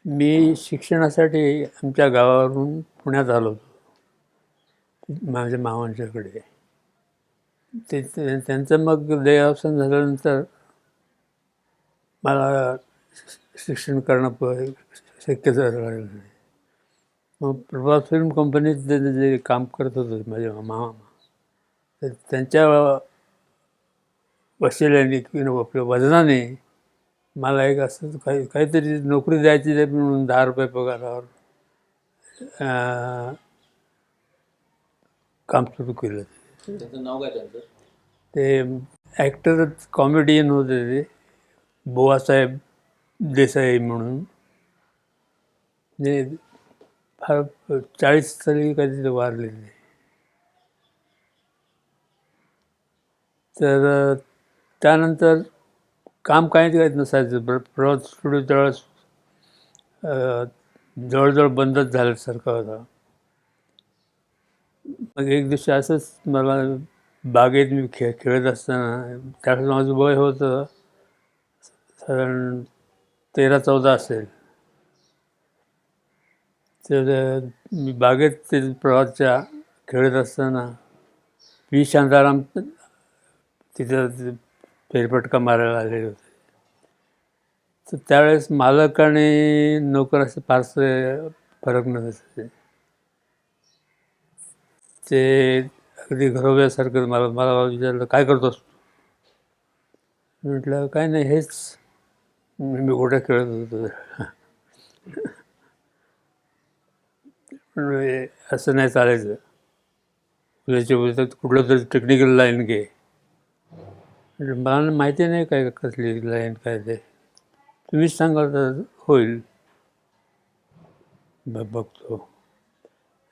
मी शिक्षणासाठी आमच्या गावावरून पुण्यात आलो होतो माझ्या मामांच्याकडे. त्यांचं मग देहावसान झाल्यानंतर मला शिक्षण करणं शक्य झालं नाही. मग प्रभात फिल्म कंपनीत जे काम करत होते माझे मामा, तर त्यांच्या वशिल्याने किंवा आपल्या वजनाने मला एक असं काहीतरी नोकरी द्यायची म्हणून 10 रुपये पगारावर काम सुरू केलं. त्याचं नाव काय त्यांचं? ते ॲक्टर कॉमेडियन होते ते बुवासाहेब देसाई म्हणून. जे फार 40 साली कधी वारलेले. तर त्यानंतर काम काही करत नसायचं. प्रभात स्टुडिओ त्यावेळेस जवळजवळ बंदच झाल्यासारखं होता. मग एक दिवशी असंच मला बागेत मी खेळत असताना, त्यावेळेस माझं वय होतं साधारण 13-14 असेल. तर मी बागेत ते प्रभातच्या खेळत असताना व्ही शांताराम तिथं फेरफटका मारायला आलेले होते. तर त्यावेळेस मालक आणि नोकर असं फारसं फरक नसायचे. ते अगदी घरोब्यासारखं मला मला विचारलं, काय करतोस? म्हटलं काय नाही, हेच मी गोट्या खेळत होतो. असं नाही चालायचं, तुझ्याच्या बोलतात कुठलं तरी टेक्निकल लाईन घे. मला माहिती नाही काय कसली लाईन काय ते, तुम्हीच सांगा तर होईल, बघतो.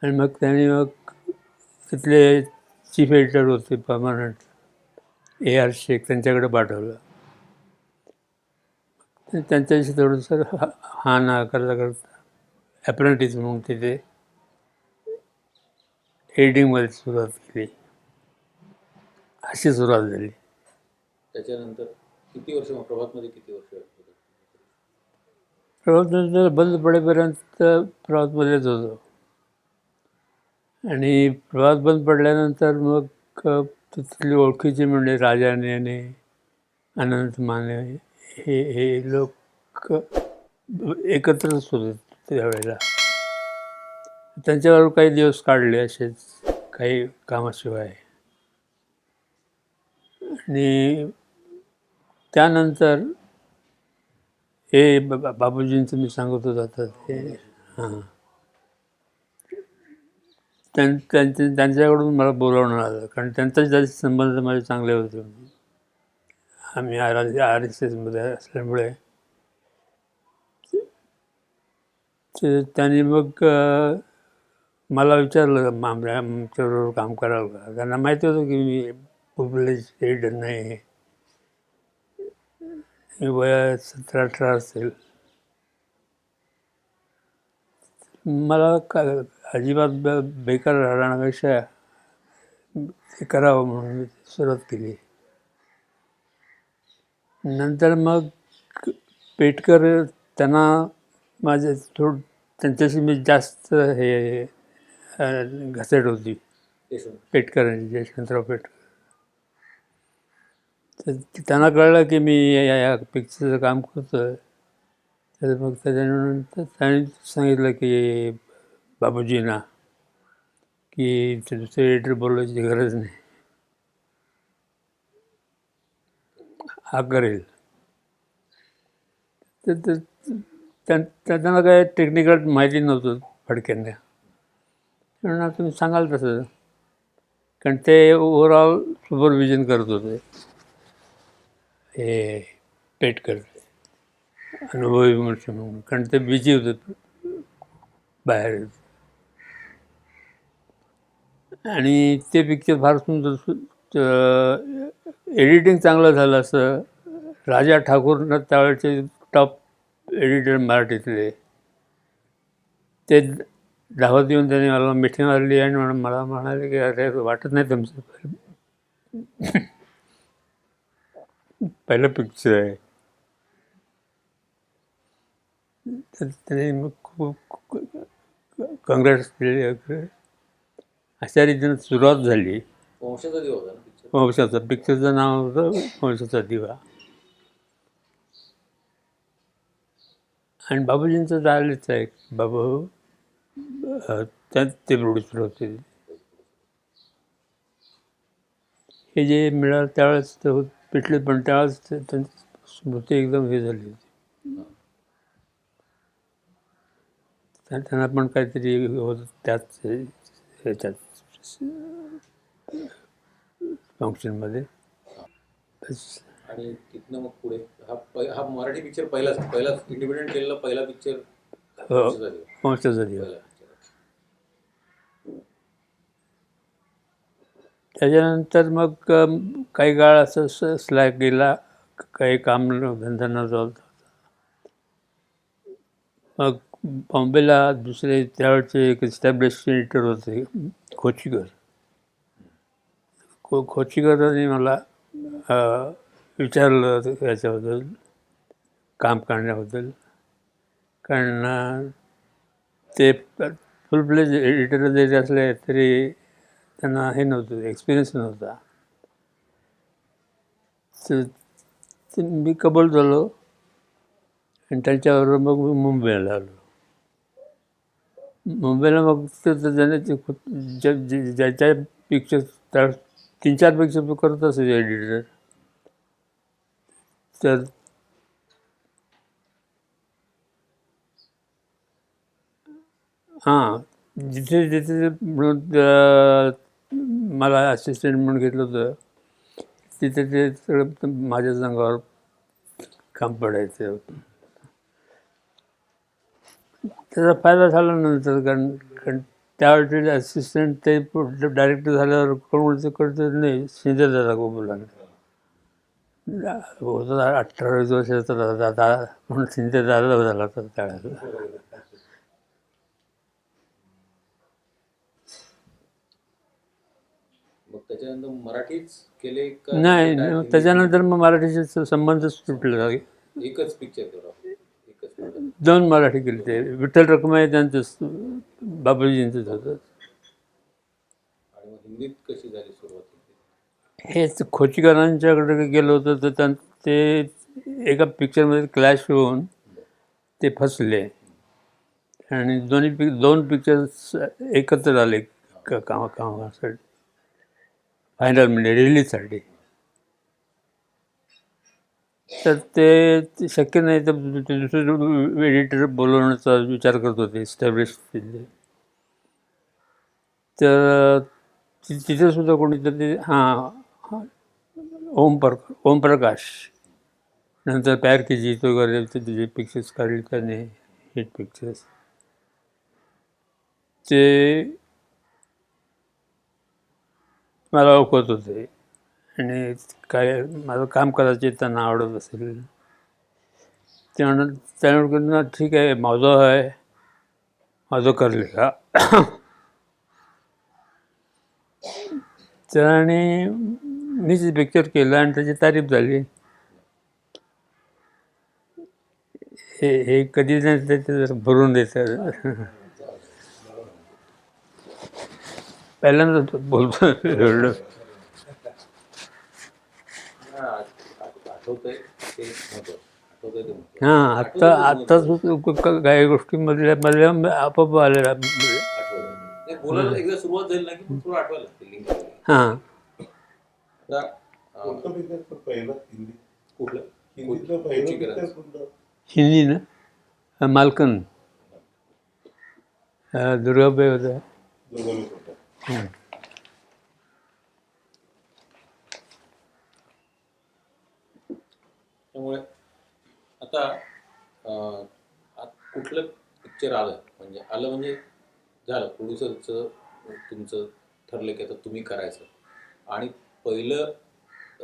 आणि मग त्यांनी तिथले चीफ एडिटर होते परमनंट, AR शेख, त्यांच्याकडे पाठवलं. त्यांच्याशी थोडंसं हा ना करता करता ॲप्रेंटिस म्हणून तिथे एडिटिंगमध्ये सुरुवात केली. अशी सुरुवात झाली. त्याच्यानंतर किती वर्ष, प्रभातमध्ये किती वर्ष? प्रभातनंतर बंद पडेपर्यंत प्रभातमध्येच होतो. आणि प्रभात बंद पडल्यानंतर मग तिथली ओळखीचे म्हणजे राजाने, अनंत माने, हे लोक एकत्रच होते त्यावेळेला. त्यांच्यावर काही दिवस काढले असेच काही कामाशिवाय. आणि त्यानंतर हे बाबूजींचं मी सांगत होतो आता ते, हां, त्यांच्याकडून मला बोलावणं आलं, कारण त्यांचे संबंध माझे चांगले होते. आम्ही RSSमध्ये असल्यामुळे त्यांनी मग मला विचारलं आमच्याबरोबर काम करावं का. त्यांना माहिती होतं की मी प्रिव्हिलेज एडिटर नाही, मी वया 17-18 असेल. मला अजिबात बेकार राहण्यापेक्षा हे करावं म्हणून सुरुवात केली. नंतर मग पेटकर, त्यांना माझे त्यांच्याशी मी जास्त हे घसट होती. पेटकरांची, यशवंतराव पेटकर. तर त्यांना कळलं की मी या पिक्चरचं काम करतोय. तर मग त्याच्यानंतर त्यांनी सांगितलं की बाबूजींना की दुसरे एडिटर बोलवायची गरज नाही, हा करेल. तर त्यांना काय टेक्निकल माहिती नव्हतं फडक्यांना, म्हणून तुम्ही सांगाल तसं, कारण ते ओव्हरऑल सुपरविजन करत होते हे पेटकर, अनुभवी मनुष्य म्हणून, कारण ते बिझी होते बाहेर. आणि ते पिक्चर फार सुंदर, एडिटिंग चांगलं झालं असं. राजा ठाकूर त्यावेळेचे टॉप एडिटर मराठीतले, ते धावत येऊन त्यांनी मला मिठी मारली आणि मला म्हणाले की अरे वाटत नाही तुमचं पहिलं पिक्चर आहे. तर त्याने मग खूप काँग्रेस केली वगैरे. अशा रीतीनं सुरुवात झाली. वंशाचा दिवा होता ना पिक्चर. वंशाचं पिक्चरचं नाव होतं वंशाचा दिवा. आणि बाबूजींचं झालेच आहे. बाबू त्यात ते प्रोड्युसर होते. हे जे मिळालं त्यावेळेस ते पेटले, पण त्यावेळेस त्यांची स्मृती एकदम हे झाली होती. त्यांना पण काहीतरी होतं त्याच ह्याच्यात फंक्शनमध्ये. आणि तिथनं मग पुढे हा मराठी पिक्चर पहिलाच इंडिपेंडेंट केलेला पहिला पिक्चर वंशाचा दिवा. वंशाचा दिवा. पहिला picture. त्याच्यानंतर मग काही काळ असं स्लॅक गेला, काही काम धंदा नव्हता होता. मग बॉम्बेला दुसरे त्यावेळचे एक एस्टॅब्लिश एडिटर होते खोचीकर. खोचीकरांनी मला विचारलं याच्याबद्दल, काम करण्याबद्दल. कारण ते फुल फ्लेज एडिटर जरी असले तरी त्यांना हे नव्हतं, एक्सपिरियन्स नव्हता. तर मी कबूल झालो आणि त्यांच्याबरोबर मग मी मुंबईला आलो. मुंबईला मग त्याने ज्याच्या पिक्चर त्या 3-4 पिक्चर तो करत असे एडिटर. तर हां, जिथे जिथे मला असिस्टंट म्हणून घेतलं होतं तिथे ते सगळं माझ्या संघावर काम पडायचं. त्याचा फायदा झाला नंतर, कारण कारण त्यावेळचे असिस्टंट ते डायरेक्टर झाल्यावर कोण करतं नाही, शिंदेदादा गोबुलाने होता 18-20 वर्षाचा दादा म्हणून शिंदेदादा झाला होता त्यावेळेला. मग त्याच्यानंतर मराठीच केले का? नाही, direct त्याच्यानंतर मग मराठीचे संबंधच तुटले. एकच पिक्चर केला. एकच picture. 2 मराठी केले ते. विठ्ठल रखुमाई त्यांचं बाबूजींचंच होतं. आणि मग हिंदीत कशी झाली सुरुवात? हेच खोचीकरांच्याकडे गेलो होतो, तर ते एका पिक्चरमध्ये क्लॅश होऊन ते फसले आणि 2 पिक्चर्स एकत्र आले कामासाठी, फायनल म्हणजे रिलीजसाठी. तर ते शक्य नाही, तर दुसरं एडिटर बोलवण्याचा विचार करत होते एस्टॅब्लिश तिथले. तर तिथे सुद्धा कोणीतरी ओमप्रकाश, नंतर प्यार की जीत वगैरे तिचे पिक्चर्स काढले त्याने, हिट पिक्चर्स. ते मला ओळखत होते आणि काय माझं काम करायचे त्यांना आवडत असेल. त्यामुळे ठीक आहे, माझं आहे, माझं करले का. तर आणि मीच पिक्चर केलं आणि त्याची तारीफ झाली. हे कधी नाही त्याचे भरून देतात. पहिल्यांदा बोलतो एवढं. आठवतंय ते महत्त्वाचं. आठवतंय ते महत्त्वाचं. हां, आत्ताच काही गोष्टी आपोआप आलेल्या. ते बोलायला एकदा सुरुवात झाली ना की थोडं आठवायला लागते लिंक. हां, कुठलं? हिंदी ना, मालकन दुर्गाबाई होता. त्यामुळे आता कुठलं पिक्चर आलं म्हणजे झालं, प्रोड्युसरचं तुमचं ठरलं की आता तुम्ही करायचं, आणि पहिलं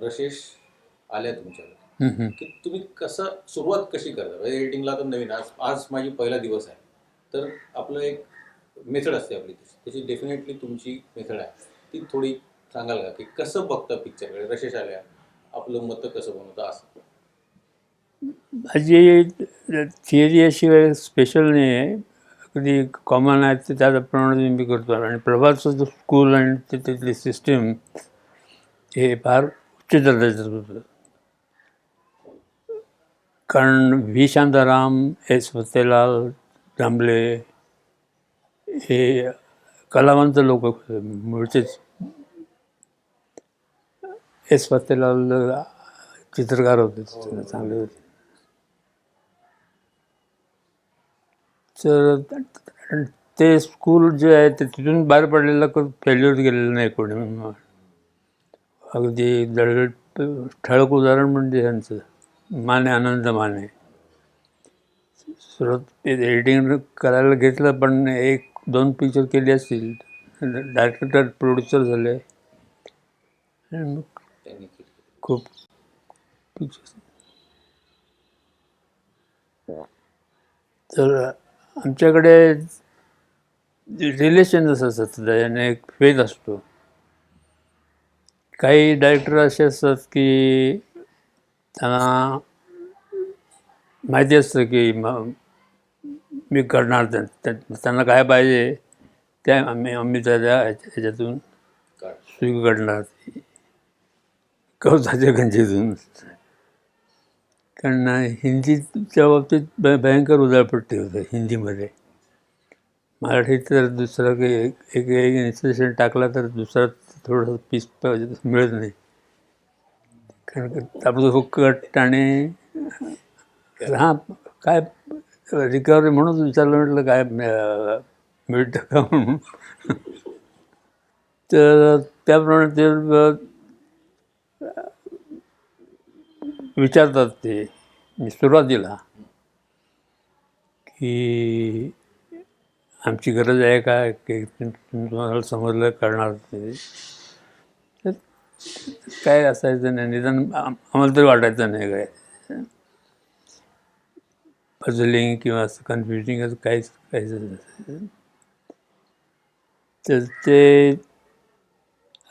रशेश आल्या तुमच्याकडे, की तुम्ही सुरुवात कशी करता? एडिटिंगला तर नवीन, आज माझी पहिला दिवस आहे, तर आपलं एक मेथड असते आपली, तशी डेफिनेटली तुमची मेथड आहे, ती थोडी सांगाल का, की कसं बघता पिक्चरकडे? रशेश आल्या, आपलं मतं कसं बनवतं असं? माझी थिअरी अशी स्पेशल नाही आहे, अगदी कॉमन आहे ते त्याप्रमाणे मी करतो. आणि प्रभातचं जो स्कूल आणि तिथली सिस्टीम हे फार उच्च दर्जाचं होतं. कारण व्ही शांताराम, एस फतेलाल जांभळे हे कलावंत लोक होते मूळचेच. एस फतेलाल चित्रकार होते, चांगले होते. तर ते स्कूल जे आहे ते तिथून बाहेर पडलेलं फेल्युअर गेलेलं नाही कोणी. अगदी दळदळ ठळक उदाहरण म्हणजे ह्यांचं माने, आनंद माने. सुरुवात एडिटिंग करायला घेतलं, पण 1-2 पिक्चर केली असतील. डायरेक्टर प्रोड्युसर झाले आणि मग त्यांनी केली. खूप पिक्चर्स. तर आमच्याकडे रिलेशनच असतात, त्याने एक फेज असतो. काही डायरेक्टर असे असतात की त्यांना माहिती असतं की मी करणार, त्यांना काय पाहिजे ते आम्ही त्याच्या ह्याच्यातून काढ. सुई काढणार, कवचाच्या गंजीतून. कारण हिंदीच्या बाबतीत भयंकर उधळपट्टी होतं हिंदीमध्ये. मराठीत तर दुसरं काही एक इन्स्पिरेशन टाकला तर दुसरा थोडंसं पीस मिळत नाही. कारण आपलं हुक्कट आणि हां काय रिकव्हरी म्हणून विचारलं, म्हटलं काय मिळतं का म्हणून. तर त्याप्रमाणे ते विचारतात ते सुरुवातीला की आमची गरज आहे का, की तुम्हाला समजलं करणार ते. तर काय असायचं नाही, निदान आम्हाला तरी वाटायचं नाही काय पझलिंग किंवा असं कन्फ्युजिंग असं काहीच नसायचं. तर ते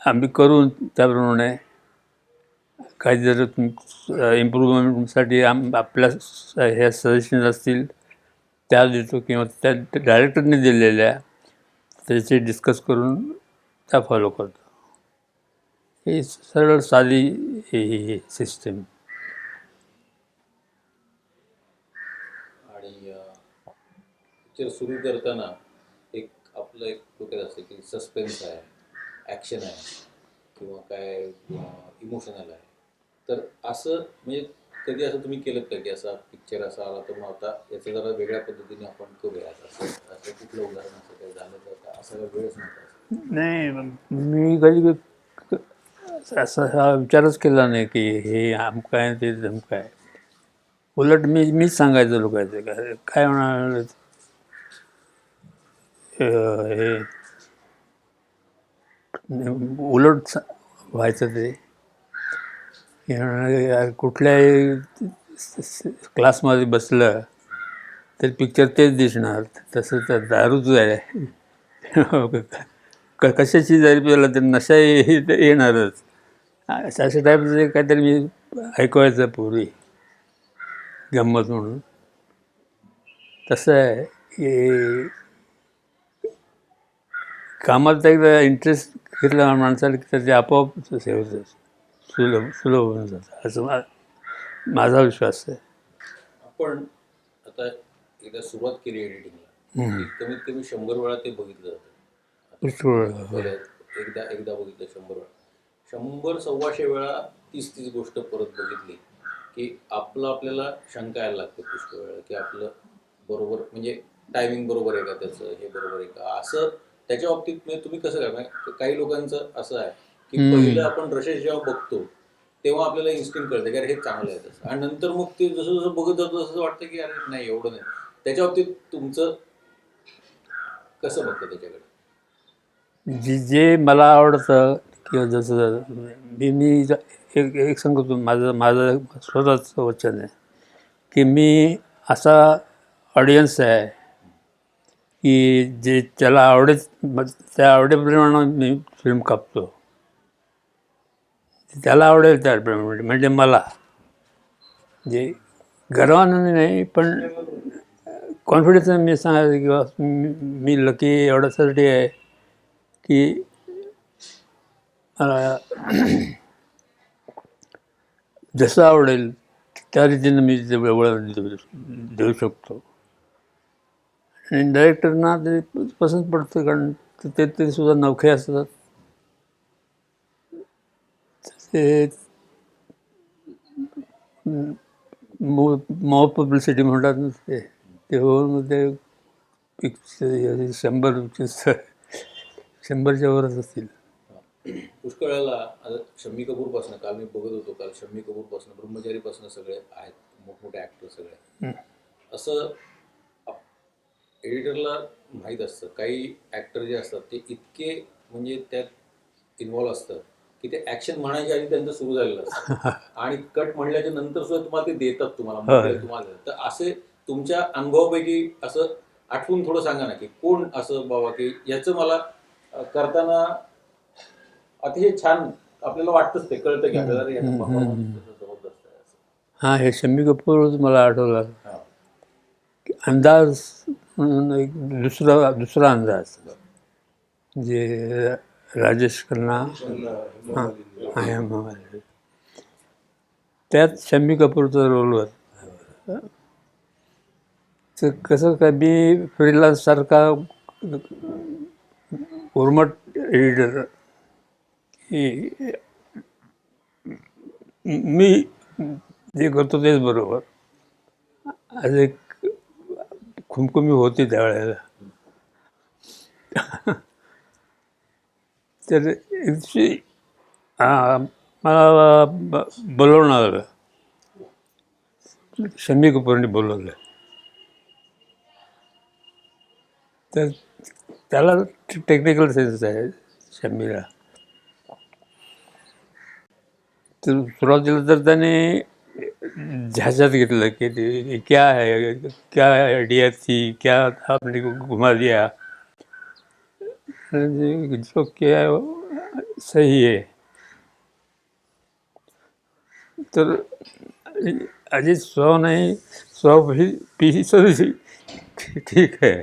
आम्ही करून त्याप्रमाणे काही जर इम्प्रूव्हमेंटसाठी आपल्या ह्या सजेशन असतील त्या देतो, किंवा त्या डायरेक्टरने दिलेल्या त्याचे डिस्कस करून त्या फॉलो करतो. ही सरळ साधी ही सिस्टीम. आणि पिक्चर सुरू करताना आपलं एक डोक्यात असतं की सस्पेन्स आहे, ॲक्शन आहे, किंवा काय इमोशनल आहे. तर असं म्हणजे कधी असं तुम्ही केलं का की असा पिक्चर असा आला तर मग आता याचं जरा वेगळ्या पद्धतीने आपण करूया, असं कुठलं उदाहरण असं काही झालं तर का असा काही वेळच नव्हता? नाही, मी कधी असा हा विचारच केला नाही की हे आमकं आहे ते धमकं आहे. उलट मीच सांगायचं लोकांचं काय होणार हे उलट व्हायचं ते. कुठल्याही क्लासमध्ये बसलं तर पिक्चर तेच दिसणार. तसं तर दारूच आहे. कशाची जरी पिला तर नशा येणारच. अशा टाईपचं काहीतरी मी ऐकवायचं पूर्वी गंमत म्हणून. तसं आहे की कामात एकदा इंटरेस्ट घेतला माणसाला की तर ते आपोआप हे होतं, सुलभ होऊन जातं, असं माझा विश्वास आहे. आपण आता एकदा सुरुवात केली एडिटिंगला, कमीत कमी 100 वेळा ते बघितलं जातं. पुष्कळ एकदा बघितलं 100 वेळा, 100-125 वेळा तीच गोष्ट परत बघितली की आपल्याला शंका यायला लागते पुष्कळ वेळा की आपलं बरोबर म्हणजे टायमिंग बरोबर आहे का, त्याचं हे बरोबर आहे का, असं त्याच्या बाबतीत. म्हणजे तुम्ही कसं काय, काही लोकांचं असं आहे की पहिलं आपण रशेस जेव्हा बघतो तेव्हा आपल्याला इन्स्टिंक्ट कळतं की अरे हे चांगलं आहे तसं, आणि नंतर मग ते जसं जसं बघत जातो तसं वाटतं की अरे नाही एवढं नाही. त्याच्या बाबतीत तुमचं कसं बघतं त्याच्याकडे? जे मला आवडतं किंवा जसं मी एक सांगतो, माझं स्वतःचं वचन आहे की मी असा ऑडियन्स आहे की जे त्याला त्या आवडेप्रमाणे मी फिल्म कापतो. त्याला आवडेल त्याप्रमाणे, म्हणजे मला जे गर्वानं नाही, पण कॉन्फिडन्स मी सांगायचं किंवा मी लकी एवढ्यासाठी आहे की मला जसं आवडेल त्या रीतीनं मी ते वळण देऊ शकतो. आणि डायरेक्टरना ते पसंत पडतं, कारण ते सुद्धा नवखे असतात. ते मॉब पब्लिसिटी म्हणतात ना, ते होऊन ते पिक्चर 100च्या वरच असतील. पुष्कळ वेळेला आता शम्मी कपूरपासून, काल मी बघत होतो, काल शम्मी कपूरपासून, ब्रह्मचारीपासून सगळे आहेत मोठमोठे ॲक्टर सगळे. असं एडिटरला माहीत असतं काही ॲक्टर जे असतात ते इतके म्हणजे त्यात इन्व्हॉल्व असतं की ते ॲक्शन म्हणायच्या आधी त्यांचं सुरू झालेलं असतं आणि कट म्हणल्याच्या नंतर सुद्धा तुम्हाला ते देतात, तुम्हाला तर असे तुमच्या अनुभवापैकी असं आठवून थोडं सांगा ना की कोण असं बाबा की याचं मला करताना अतिशय छान आपल्याला वाटतंच, ते कळतं की आपल्याला याचं performance जबरदस्त आहे असं. हां, हे शम्मी कपूरच मला आठवलं. हां. अंदाज म्हणून एक दुसरा अंदाज, जे राजेश खन्ना आहे, त्यात शम्मी कपूरचा रोल होता. तर कसं काय, मी फ्रीलान्ससारखा उर्मट एडिटर की मी जे करतो तेच बरोबर, आज एक खुमखुमी होती त्यावेळेला. तर एक दिवशी मला बोलवणं आलं, शम्मी कपूरने बोलवलं. तर त्याला टेक्निकल सेन्स आहे शम्मीला. तर सुरुवातीला तर त्याने झांसात घेतलं की ते क्या है, क्या आइडिया थी, क्या आपने घुमा दिया, जो क्या है वो सही है. तर अजित स्वभाव नाही, स्वभाव भी सही ठीक है,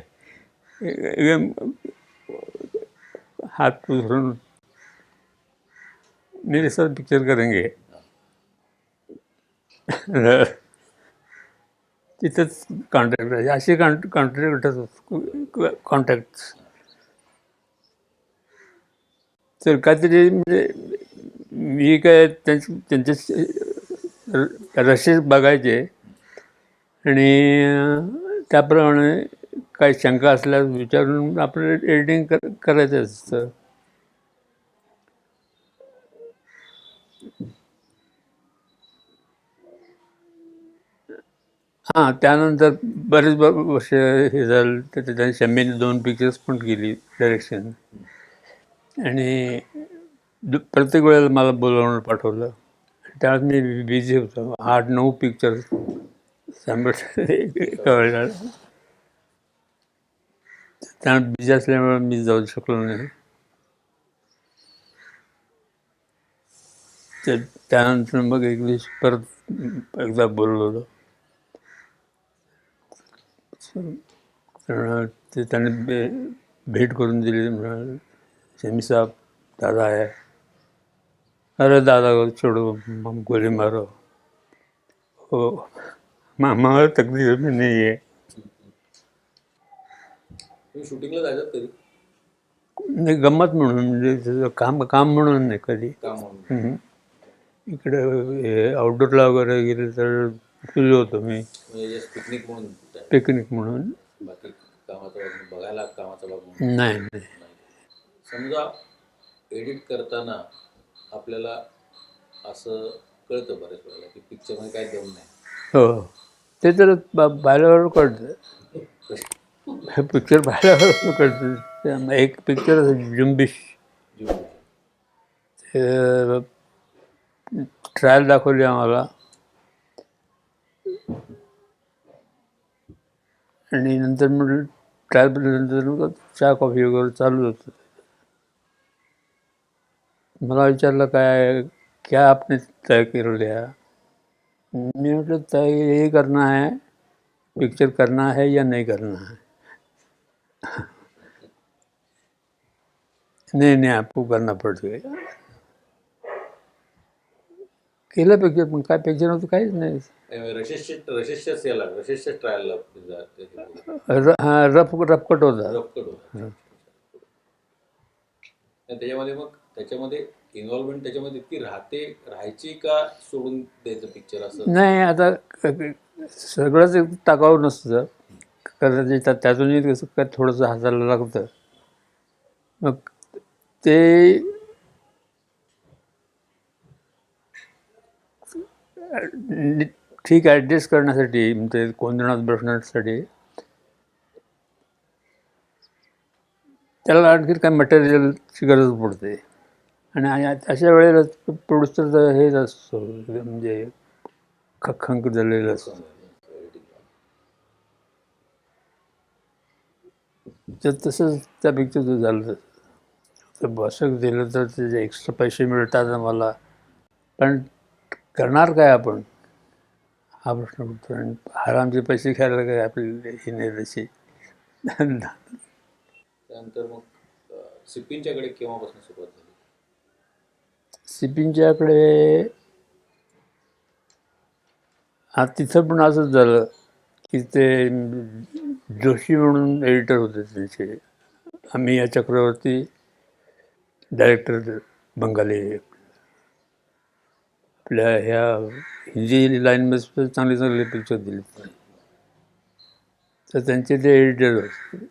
एकदम हाथ धरून मेरे साथ पिक्चर करेंगे. तिथंच कॉन्टॅक्ट आहे, असे कॉन्टॅक्ट. तर काहीतरी म्हणजे मी काय त्यांचे रशेस बघायचे आणि त्याप्रमाणे काही शंका असल्यास विचारून आपलं एडिटिंग करायचं असतं. हां, त्यानंतर बरेच वर्ष हे झालं, तर त्याने शम्मीने 2 पिक्चर्स पण केली डायरेक्शन. आणि प्रत्येक वेळेला मला बोलावून पाठवलं. त्यावेळेस मी बिझी होतो, 8-9 पिक्चर्स एका वेळेला. त्यामुळे बिझी असल्यामुळे मी जाऊ शकलो नाही. तर त्यानंतर मग एक दिवस परत एकदा बोलवलं. ते त्याने भेट करून दिली. म्हणाले, शमी साहब, दादा आहे. अरे दादा को छोड़ो, हम गोली मारो, हो हमारा तकदीर में नहीं है. तुम्ही शूटिंगला जायचं कधी म्हणजे गंमत म्हणून, म्हणजे त्याचं काम म्हणून नाही कधी. काम म्हणून? इकडे आउटडोरला वगैरे गेले तर फिरलो होतो मी, म्हणजे पिकनिक म्हणून जायचं? पिकनिक म्हणून. बाकी कामाचा भाग बघायला, कामाचा भाग म्हणून नाही. नाही. समजा एडिट करताना आपल्याला असं कळतं बऱ्याच वेळेला की पिक्चरमध्ये काय दम नाही. हो, ते तर पाहिल्यावर कळतं. पिक्चर पाहिल्यावर कळतं. एक पिक्चर जुंबिश, ट्रायल दाखवली आम्हाला, आणि नंतर मग ट्रायल नंतर चहा कॉफी वगैरे चालू होतं. मला विचारलं, काय आपने तय केलेलं आहे? मैं मतलब तय ये करना है, पिक्चर करना है या नहीं करना है. नहीं नहीं आपको करना पड़ेगा. केलं पिक्चर, पण काय पिक्चर होतं काहीच नाही. रशेसच्या ट्रायलला हा रफकट होता. रफकट होता. आणि त्याच्यामध्ये मग त्याच्यामध्ये इन्व्हॉल्वमेंट त्याच्यामध्ये ती राहायची का सोडून द्यायचं पिक्चर असं? नाही आता सगळंच टाकावं नसतं, कारण त्यातूनही कसं काय थोडंसं हाताला लागतं. मग ते ठीक ॲडजस्ट करण्यासाठी, म्हणजे गोंधळात बसण्यासाठी त्याला आणखी काय मटेरियलची गरज पडते. आणि अशा वेळेला प्रोड्युसरचं हेच असतो, म्हणजे खंक झालेलं असतं. तर तसंच त्या पिक्चरचं झालं. तर बसक दिलं तर त्याचे एक्स्ट्रा पैसे मिळतात आम्हाला, पण करणार काय आपण, हा प्रश्न पडतो. आणि हरामचे पैसे खायला काय आपली ही नाही तशी. त्यानंतर मग सिपिनच्याकडे केव्हापासून सुरुवात झाली? सिपिनच्याकडे तिथं पण असंच झालं की ते जोशी म्हणून एडिटर होते त्यांचे, अमिया चक्रवर्ती, डायरेक्टर बंगाली. आपल्या ह्या हिंदी लाईनमध्ये चांगले चांगले पिक्चर दिले. तर त्यांचे ते एडिटर होते.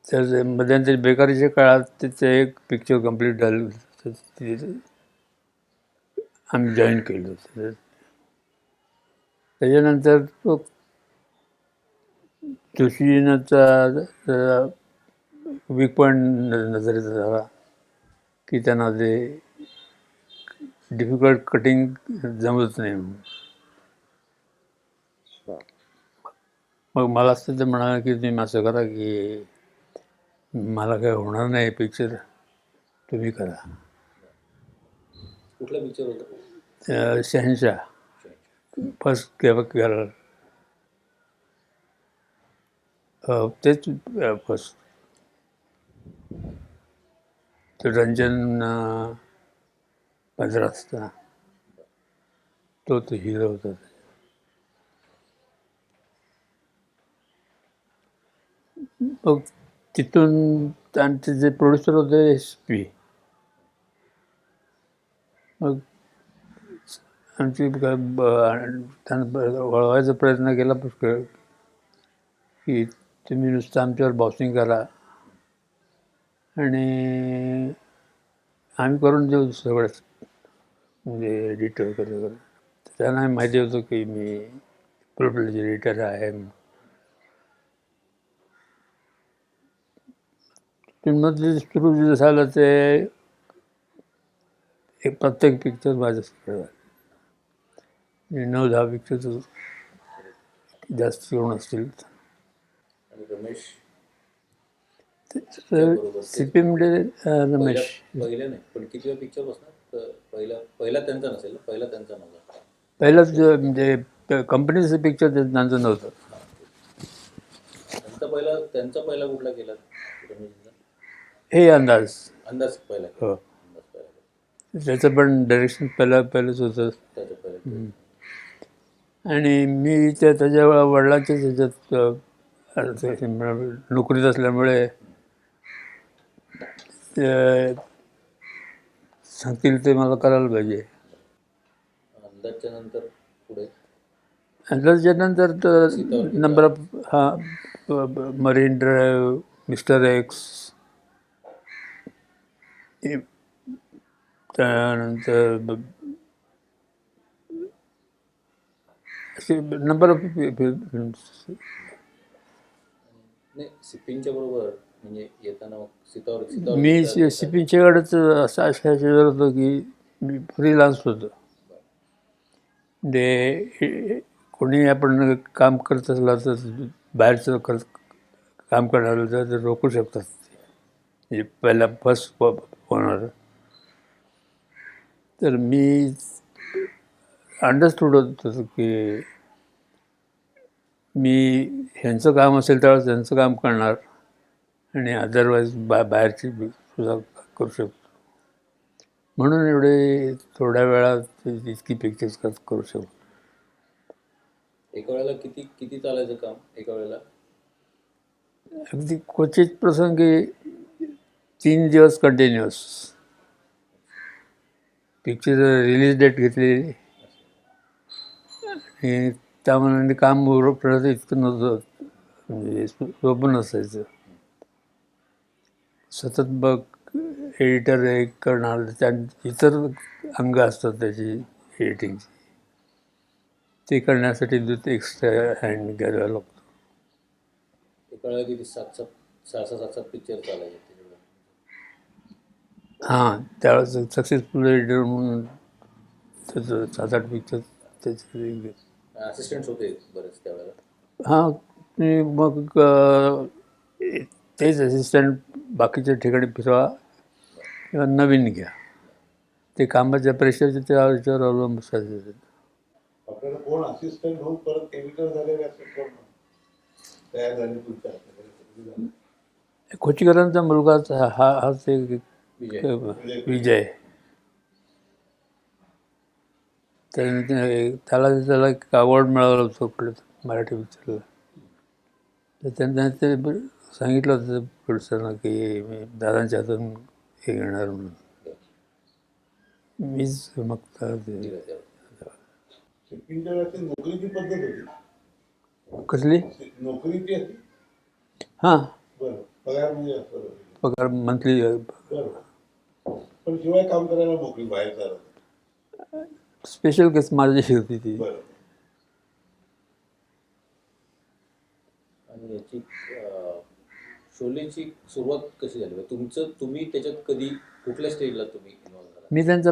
तर मध्यंतरी बेकारीच्या काळात तिथे एक पिक्चर कम्प्लीट झालं, तर तिथे आम्ही जॉईन केलं होतं. त्याच्यानंतर तो जोशींचा वीक पॉईंट नजरेत झाला की त्यांना ते डिफिकल्ट कटिंग जमत नाही म्हणून. मग मला असं ते म्हणाले की तुम्ही असं करा की मला काय होणार नाही पिक्चर, तुम्ही करा. कुठला पिक्चर होता? शहनशाह फर्स्ट केलं. तेच फर्स्ट. तो रंजन पंधरास्ता तो हिरो होता. मग तिथून त्यांचे जे प्रोड्युसर होते SP, मग आमची त्यांना वळवायचा प्रयत्न केला पुष्कळ की तुम्ही नुसतं आमच्यावर बॉसिंग करा आणि आम्ही करून देऊ सगळंच, म्हणजे एडिटर वगैरे. त्यांना माहिती होतं की मी प्रोडक्ट एडिटर आहे. फिल्ममधले सुरू जे झालं ते एक प्रत्येक पिक्चर माझ्याकडे झालं. 9-10 पिक्चर जास्त करून असतील. आणि रमेश CP रमेश पहिल्या नाही, पण किती वेळा पिक्चर बसणार? पहिला त्यांचा नसेल ना? पहिला त्यांचा नव्हता. पहिलाच म्हणजे कंपनीचं पिक्चर त्यांचं नव्हतं. त्यांचा पहिला कुठला केला रमेशचा? हे अंदाज पहिला. हो, त्याचं पण डायरेक्शन पहिलंच होतं. त्याचं पहिला. आणि मी त्याच्या वडिलांच्या ह्याच्यात नोकरीत असल्यामुळे ते सांगतील ते मला करायला पाहिजे. अंदाजच्या नंतर पुढे अंदाजच्या नंतर number of marine drive, mister x, त्यानंतर असे नंबर ऑफ फिल्म्स. नाही, सिपिनच्या बरोबर म्हणजे येताना मी सिपिनच्याकडेच अशा ह्याच्यावर होतो की मी फ्रीलान्स होतो. म्हणजे कोणी आपण काम करत असला तर बाहेरचं काम करणार तर रोखू शकतात. म्हणजे पहिला फर्स्ट होणार. तर मी अंडरस्टूड होतं की मी ह्यांचं काम असेल त्यावेळेस त्यांचं काम करणार आणि अदरवाईज बाहेरची सुद्धा करू शकतो. म्हणून एवढे थोड्या वेळात इतकी पिक्चर्स करू शकतो. एका वेळेला किती किती चालायचं काम एका वेळेला? अगदी क्वचित प्रसंगी 3 दिवस कंटिन्युअस. पिक्चर रिलीज डेट घेतलेली आणि त्यामुळे काम उरकण्याचं इतकं नव्हतं, म्हणजे सोपं नसायचं. सतत बघ एडिटर एक करणार, त्या इतर अंग असतात त्याची एडिटिंगची, ते करण्यासाठी एक्स्ट्रा हँड घ्यायला लागतो. एका वेळेला किती 6-7 पिक्चर चालायचे त्याच्याकडे? हां, त्यावेळेस सक्सेसफुल एडिटर म्हणून त्याचं 7-8 पिक्चर त्याचे. असिस्टंट्स होते बरेच त्यावेळेला? हां, ते मग तेच असिस्टंट बाकीच्या ठिकाणी फिरवा किंवा नवीन घ्या. ते कामाच्या प्रेशरच्या त्याच्यावर अवलंबून बसायचं. आपल्याला कोण असिस्टंट होऊन परत एडिटर झालेले असं कोण तयार झाले तुमच्या हाताखाली? खोचीकरांचा मुलगाच हाच एक विजय. त्याला एक अवॉर्ड मिळाला होता कुठलं मराठी पिक्चरला. तर त्यांना ते सांगितलं होतं प्रोड्युसरना की मी दादांच्या हातून हे घेणार म्हणून. मीच मग शिपिंगच्या वेळेची नोकरीची पद्धत होती. कसली? नोकरीची अशी? हां, बरं. पगार म्हणजे असं? पगार मंथली. बरं. पण शिवाय काम करायला मोकळी बाहेर चालत? स्पेशल केस माझी होती ती. बरं. आणि याची शोलेची सुरुवात कशी झाली? तुम्ही त्याच्यात कधी कुठल्या स्टेजला तुम्ही इन्व्हॉल्व झाला? मी त्यांचा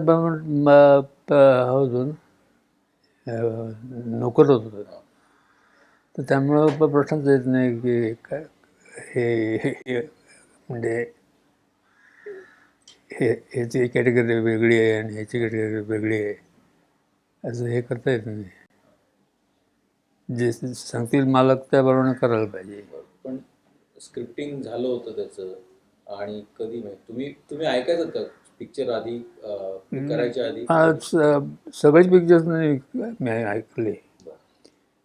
होतो, नोकर होतो. तर त्यामुळं प्रश्नच येत नाही की काय हे म्हणजे ह्याची कॅटेगरी वेगळी आहे आणि ह्याची कॅटेगरी वेगळी आहे असं हे करता येत नाही. जे सांगतील मालक त्याप्रमाणे करायला पाहिजे. पण स्क्रिप्टिंग झालं होतं त्याचं आणि कधी नाही तुम्ही ऐकायचं का पिक्चर आधी करायच्या आधी? सगळेच पिक्चर्स मी ऐकले.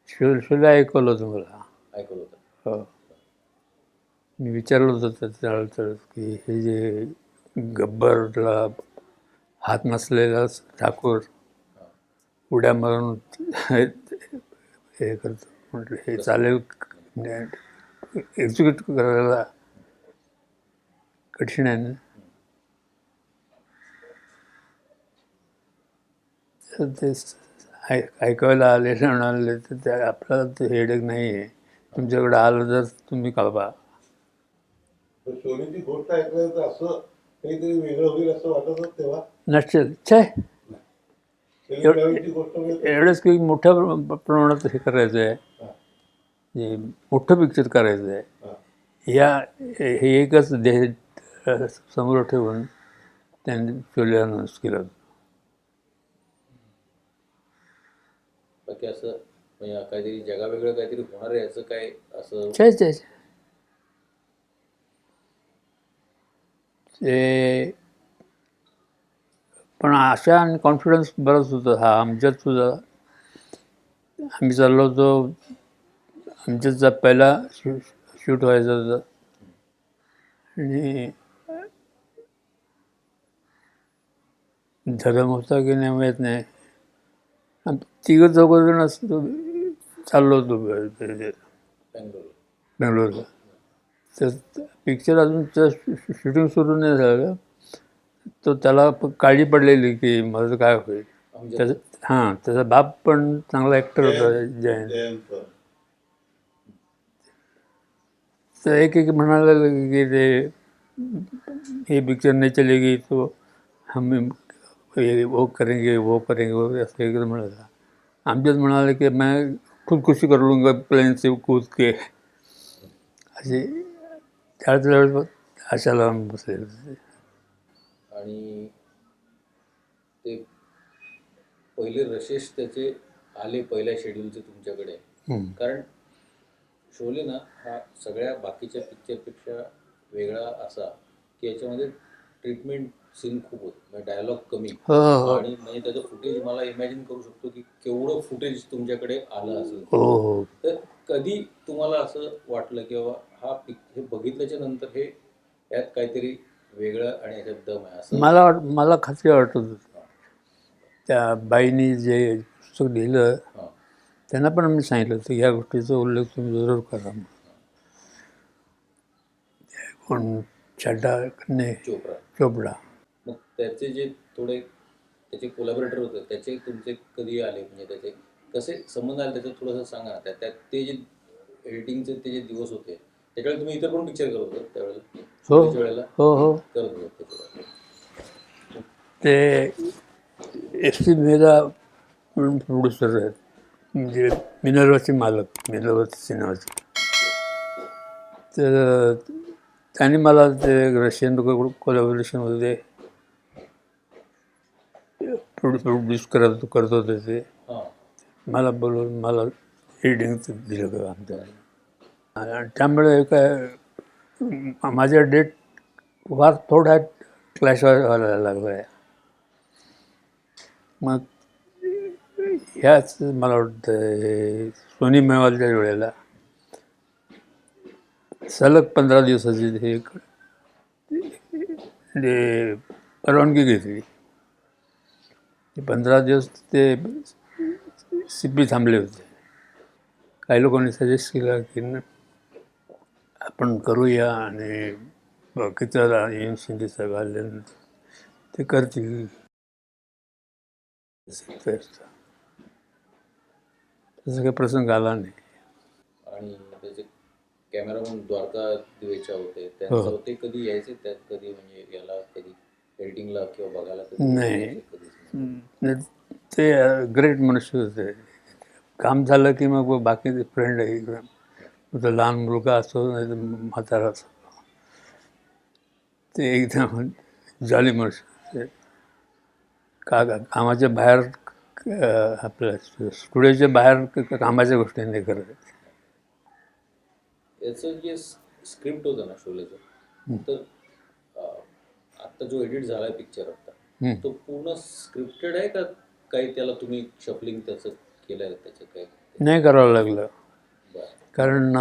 शोले ऐकवलं होतं मला. ऐकलं होतं? हो, मी विचारलं होतं त्यावेळेस की हे जे गब्बरला हात नसलेला ठाकूर उड्या मारून हे करतो, म्हटलं हे चालेल, एक्झिक्यूट करायला कठीण आहे ना. तर ते ऐकायला आले म्हणाले तर त्या आपल्याला ते हेडेक नाही आहे, तुमच्याकडे आलं तर तुम्ही कळवा. शोलेची गोष्ट ऐकल्यानंतर असं काहीतरी वेगळं होईल असं वाटत तेव्हा? नसेल एवढंच की मोठ्या प्रमाणात हे करायचं आहे, जे मोठं पिक्चर करायचं आहे, हे एकच ध्येय समोर ठेवून त्यांनी शोले अनाऊन्स केलं. बाकी असं म्हणजे काहीतरी जगावेगळं काहीतरी होणार आहे याचं काय असं? ते पण आशा आणि कॉन्फिडन्स बरंच होतं. हा आमच्यात सुद्धा आम्ही चाललो होतो, आमच्याचा पहिला शूट व्हायचा होता आणि धरम होता की नाही माहीत नाही, तिघं चौघजण असतो चाललो होतो बेंगलोरला. तर पिक्चर अजून शूटिंग सुरू नाही झालं, तो त्याला काळजी पडलेली की माझं काय होईल. त्याचं त्याचा बाप पण चांगला ॲक्टर होता, जयंत. तर एक म्हणायला की ते हे पिक्चर नाही चलेगी तो हम वो करेंगे असं एकदम म्हणाला. आमच्यात म्हणाले की मैं खुदकुशी कर लूंगा प्लेन से कूद के, असे त्यावेळेस आशा लावून बसलेले. आणि ते पहिले रशेश त्याचे आले पहिल्या शेड्यूलचे तुमच्याकडे, हम्म. कारण शोले ना हा सगळ्या बाकीच्या पिक्चरपेक्षा वेगळा असा की याच्यामध्ये ट्रीटमेंट सीन खूप होते, म्हणजे डायलॉग कमी, हो हो आणि म्हणजे त्याचं फुटेज मला इमॅजिन करू शकतो की केवढं फुटेज तुमच्याकडे आलं असेल. हो हो तर कधी तुम्हाला असं वाटलं की बाबा हे बघितल्याच्या नंतर हे यात काहीतरी वेगळं आणि याच्यात दम आहे असं? मला खात्री वाटत होती. त्या बाईनी जे पुस्तक लिहिलं हां त्यांना पण मी सांगितलं होतं ह्या गोष्टीचा उल्लेख तुम्ही जरूर करा म्हणून. कोण चड्डा ने चोप्रा. चोपडा. मग त्याचे जे थोडे त्याचे कोलॅबरेटर होते त्याचे तुमचे कधी आले, म्हणजे त्याचे कसे संबंध आले त्याचं थोडंसं सांगा ना. त्यात ते जे एडिटिंगचे ते जे दिवस होते त्याच्यावेळी तुम्ही इतर पण पिक्चर करत होता त्यावेळेला, हो त्याच्या वेळेला हो हो करत होता त्याच्यावेळेला. ते एस सी मेहरा म्हणून प्रोड्युसर आहेत, म्हणजे मिनर्वाचे मालक, मिनर्वा सिनेमाचे. तर त्यांनी मला ते रशियन कोलॅबोरेशनमध्ये प्रोड्यूस करत होते ते. हां मला बोलून मला एडिटिंग दिलं का आमच्या, आणि त्यामुळे काय माझ्या डेट फार थोडा क्लॅश व्हायला लागला आहे. मग ह्याच मला वाटतं सोनी मेवालच्या वेळेला सलग 15 दिवसाची हे परवानगी घेतली. 15 दिवस ते CP थांबले होते. काही लोकांनी सजेस्ट केलं की आपण करूया आणि बाकीचं येऊन शिंदेचा घालल्यानंतर ते करतील. तसं काही प्रसंग आला नाही. आणि त्याचे कॅमेरामन द्वारका दिवेचा होते, त्यांचं ते कधी यायचे त्यात, कधी म्हणजे याला कधी एडिटिंगला किंवा बघायला कधी नाही. यायचे कधीच? ते ग्रेट मनुष्य होते. काम झालं की मग बाकीचे फ्रेंड आहे तो लहान मुलगा असो नाही तर म्हातारा असो, ते एकदम जॉली मनुष्य होते. कामाच्या बाहेर आपल्या स्टुडिओच्या बाहेर कामाच्या गोष्टी नाही करत. याचं जे स्क्रिप्ट होतं ना शोलेचं, तर आत्ता जो एडिट झाला आहे पिक्चर आत्ता, तो पूर्ण स्क्रिप्टेड आहे का काही त्याला तुम्ही शफलिंग त्याचं केलं आहे त्याचं काही? नाही करावं लागलं, बरं कारण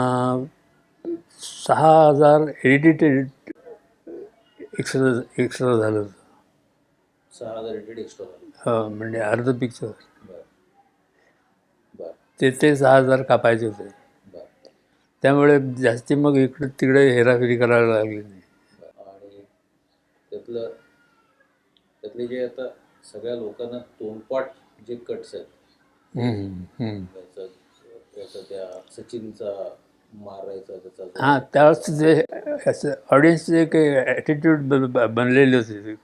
6,000 एडिटेड एक्स्ट्रा झालं होतं. 6,000 एडिट एक्स्ट्रा झालं. म्हणजे अर्ध पिक्चर बरं बरं ते 6,000 कापायचे होते. बरं त्यामुळे जास्ती मग इकडे तिकडे हेराफेरी करायला लागली नाही. बरं. आणि त्यातले जे आता सगळ्या लोकांना तोंडपाठ जे कट्स आहेत, याचं याचं त्या सचिनचा मारायचा त्याचा जो- हां, त्यावेळेस जे असं ऑडियन्सचे एक ॲटिट्यूड बनलेली होती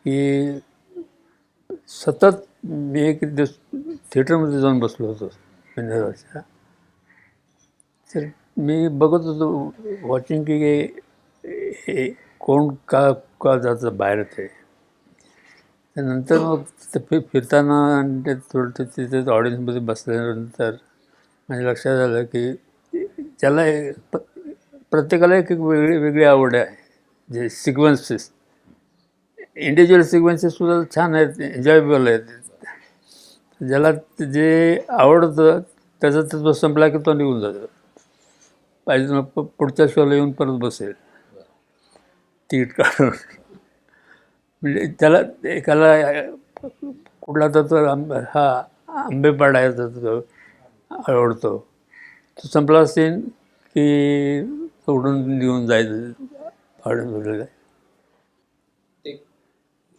की सतत मी एक दिवस थिएटरमध्ये जाऊन बसलो होतो मिनर्वाच्या. तर मी बघत होतो वॉचिंग की हे कोण का जातं बाहेर ते. त्यानंतर मग ते फिरताना आणि ते थोडं तिथे ऑडियन्समध्ये बसल्यानंतर माझ्या लक्षात आलं की त्याला प्रत्येकाला एक वेगळी वेगळी आवड आहे. जे सिक्वेन्सेस, इंडिव्हिज्युअल सिक्वेन्सेससुद्धा छान आहेत, एन्जॉयबल आहेत. ज्याला जे आवडतं त्याचा तो संपला की तो निघून जातो. पाहिजे मग पुढच्या शोला येऊन परत बसेल तिकीट काढून. म्हणजे त्याला एकाला कुठला तर हा आंबेपाडायचा तो आवडतो, तो संपला सीन की उडून निघून जायचं वगैरे. ते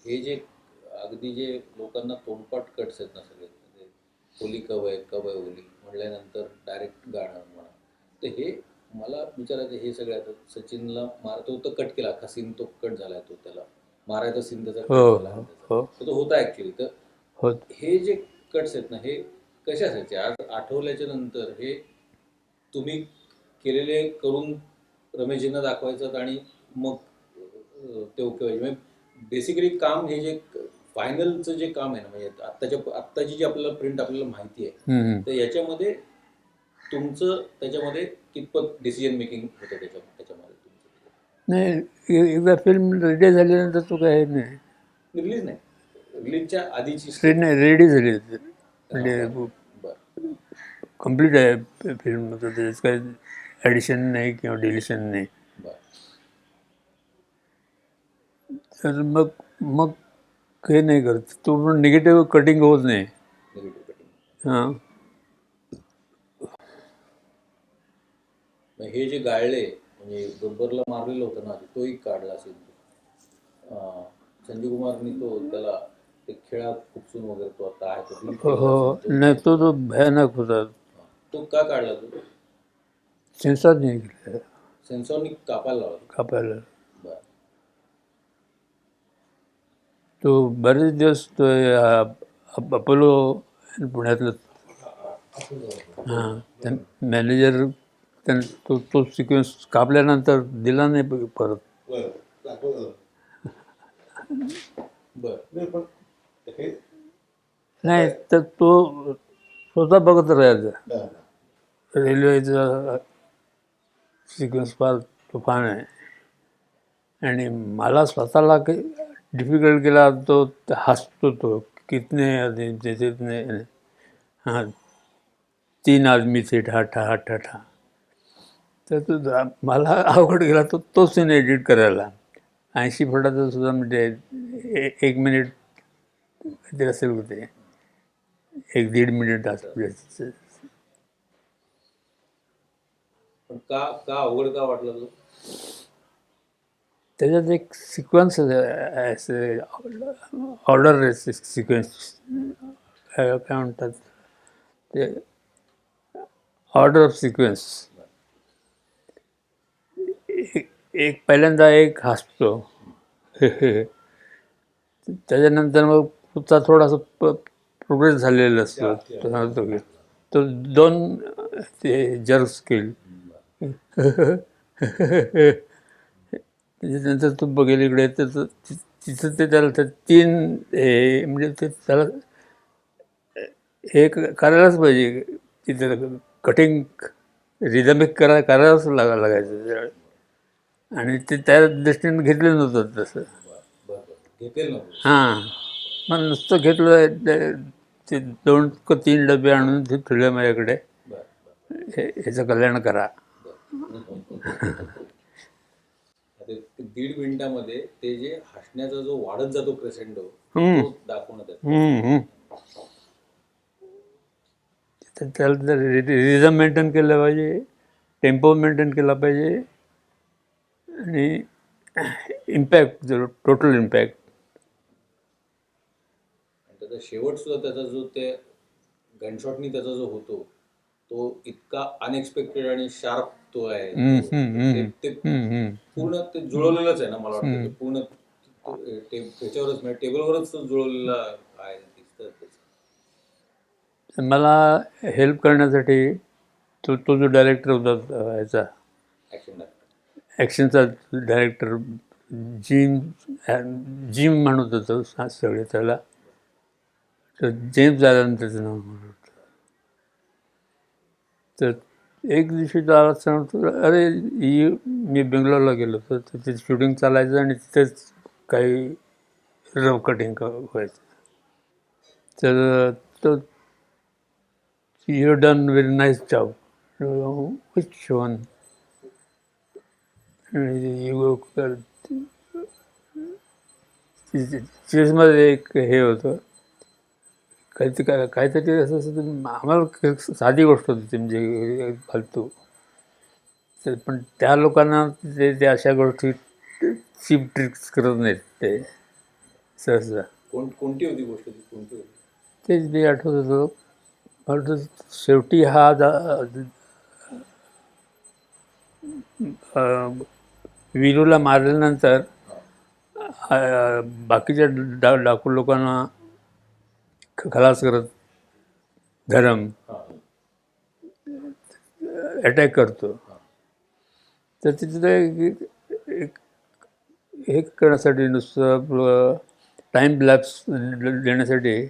हे जे अगदी जे लोकांना तोंडपाठ कट्स आहेत ना सगळे, म्हणजे ओली कब आहे ओली म्हटल्यानंतर डायरेक्ट गाणं म्हणा, तर हे मला विचारायचं, हे सगळं आता सचिनला मारतो तर कट केला अख्खा सीन, तो कट झालाय, तो त्याला मारायचा सीन त्याचा हो कट झाला हो तर तो होता ऍक्च्युली. तर हो हे जे कट्स आहेत ना हे कसे असायचे आज आठवल्याच्या नंतर? हे तुम्ही केलेले करून रमेशजींना दाखवायचं आणि मग ते ओके व्हायचे. बेसिकली काम हे जे फायनलचं जे काम आहे ना, म्हणजे आत्ताची जी आपल्याला प्रिंट आपल्याला माहिती आहे, तर याच्यामध्ये तुमचं त्याच्यामध्ये कितपत डिसिजन मेकिंग होतं त्याच्यामध्ये तुमचं? नाही, एकदा फिल्म रेडी झाल्यानंतर तो काय नाही, रिलीज नाही, रिलीजच्या आधीची नाही रेडी झाली होती. म्हणजे बरं. कम्प्लीट आहे फिल्म, त्याच्यात काही ॲडिशन नाही किंवा डिलिशन नाही. बरं. तर मग मग हे नाही करत तो, पण निगेटिव्ह कटिंग होत नाही. Negative cutting. हां, हे जे गाळले म्हणजे गब्बरला मारलेलं होतं ना, तोही काढला असेल. संजय कुमारनी तो त्याला ते खेळात खुपसून वगैरे तो आता आहे तो delete केलेला हो, असेल. नाही तो भयानक होता. तो का काढला तो? सेन्सॉर नाही केलं, सेन्सॉरनी कापायला लावला. कापायला. बरं. तो बरेच दिवस तो अपोलो पुण्यातलं, हां, मॅनेजर तो सिक्वेन्स कापल्यानंतर दिला नाही परत. बरं दाखवलं. बरं. नाही पण हे नाही तर तो स्वतः बघत राहायचा. हा. रेल्वेचा सिक्वेन्स फार तुफान आहे, आणि मला स्वतःला काही डिफिकल्ट केला तो हसतो तो, कितने जितने, हां, 3 आदमी थे ठाठा ठाठा. तर तो मला अवघड गेला तो सीन एडिट करायला. 80 फुटाचं सुद्धा, म्हणजे 1 मिनिट काहीतरी असेल होते, 1-1.5 मिनिट असेल. पण का का अवघड का वाटला तो? त्याच्यात एक सिक्वेन्स ऑर्डर सिक्वेन्स, काय म्हणतात ते, ऑर्डर ऑफ सिक्वेन्स. एक पहिल्यांदा एक हसतो, त्याच्यानंतर मग पुढचा थोडासा प्रोग्रेस झालेला असतो, तो 2 ते जर्क्स केली. त्याच्यानंतर तू बघेल इकडे तर तिथं ते त्याला 3 हे, म्हणजे ते त्याला हे करायलाच पाहिजे, तिथं कटिंग रिदमिक करायलाच लागायचं. आणि ते त्या दृष्टीने घेतलं नव्हतं तसं. बरं. घेतलेलं नव्हतं. हां, मग नुसतं घेतलं ते 2 का 3 डबे आणून ते ठेवले माझ्याकडे, बरं. ह्याचं कल्याण करा. आता 1.5 मिनिटामध्ये ते जे हसण्याचा जो वाढत जातो क्रेसेंडो, हम्म. तो दाखवण्यात येतो. तर त्याला रिझम मेंटेन केलं पाहिजे, टेम्पो मेंटेन केला पाहिजे, आणि इम्पॅक्ट, टोटल इम्पॅक्ट. आणि त्याचा शेवट सुद्धा त्याचा जो ते गनशॉटनी त्याचा जो होतो, तो इतका अनएक्सपेक्टेड आणि शार्प तो आहे. ते पूर्ण ते जुळवलेलंच आहे ना, मला वाटतं ते पूर्ण त्याच्यावरच, म्हणजे टेबलवरच जुळवलेलं आहे दिसतं त्याचं. मला हेल्प करण्यासाठी तो जो डायरेक्टर होता ह्याचा ॲक्शनचा डायरेक्टर, जिम म्हणत होतो सगळे त्याला, तर जेम्स ॲलन त्याचं नाव म्हणत होतं. तर एक दिवशी त्याला सांगतो, अरे मी बेंगलोरला गेलो होतो, तर तिथे शूटिंग चालायचं आणि तिथेच काही रफ कटिंग व्हायचं. तर तो, you done very nice job. Which one? You चीजमध्ये एक हे होतं, काहीतरी असं आम्हाला साधी गोष्ट होती ती, म्हणजे फालतू. तर पण त्या लोकांना ते अशा गोष्टी चीप ट्रिक्स करत नाहीत ते सहसा. कोणती होती गोष्ट ती? कोणती होती? तेच मी आठवत होतो. परंतु शेवटी हा वीरूला मारल्यानंतर बाकीच्या डाकू लोकांना खलास करत धरम अटॅक करतो. तर तिथे एक हे करण्यासाठी नुसतं आपलं टाईम लॅप्स देण्यासाठी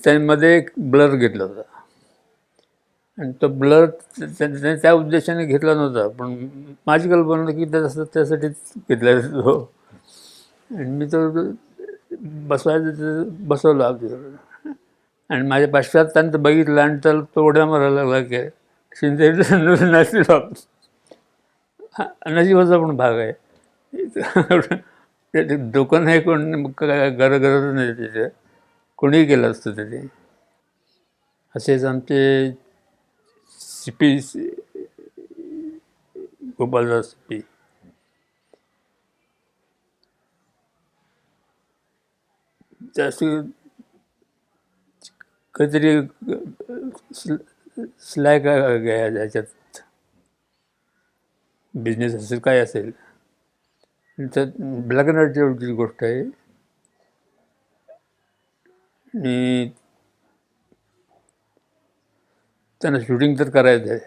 त्यामध्ये एक ब्लर घेतला होता आणि तो ब्लर त्याने त्या उद्देशाने घेतला नव्हता, पण माझी कल्पना होती की त्यासाठीच घेतला हो. आणि मी तो बसवला आणि माझ्या पश्चात त्यानं ते बघितलं आणि त्याला तो उड्या मारायला लागला की शिंदे नशिबाचा पण भाग आहे. ते दुकान आहे कोण गरज नाही तिथे, कोणीही केलं असतं तिथे. असेच आमचे CP गोपालदास CP जास्त काहीतरी स्लॅग ह्याच्यात बिझनेस असेल काय असेल, तर ब्लॅक अँड व्हाईटची गोष्ट आहे. आणि त्यांना शूटिंग तर करायचं आहे,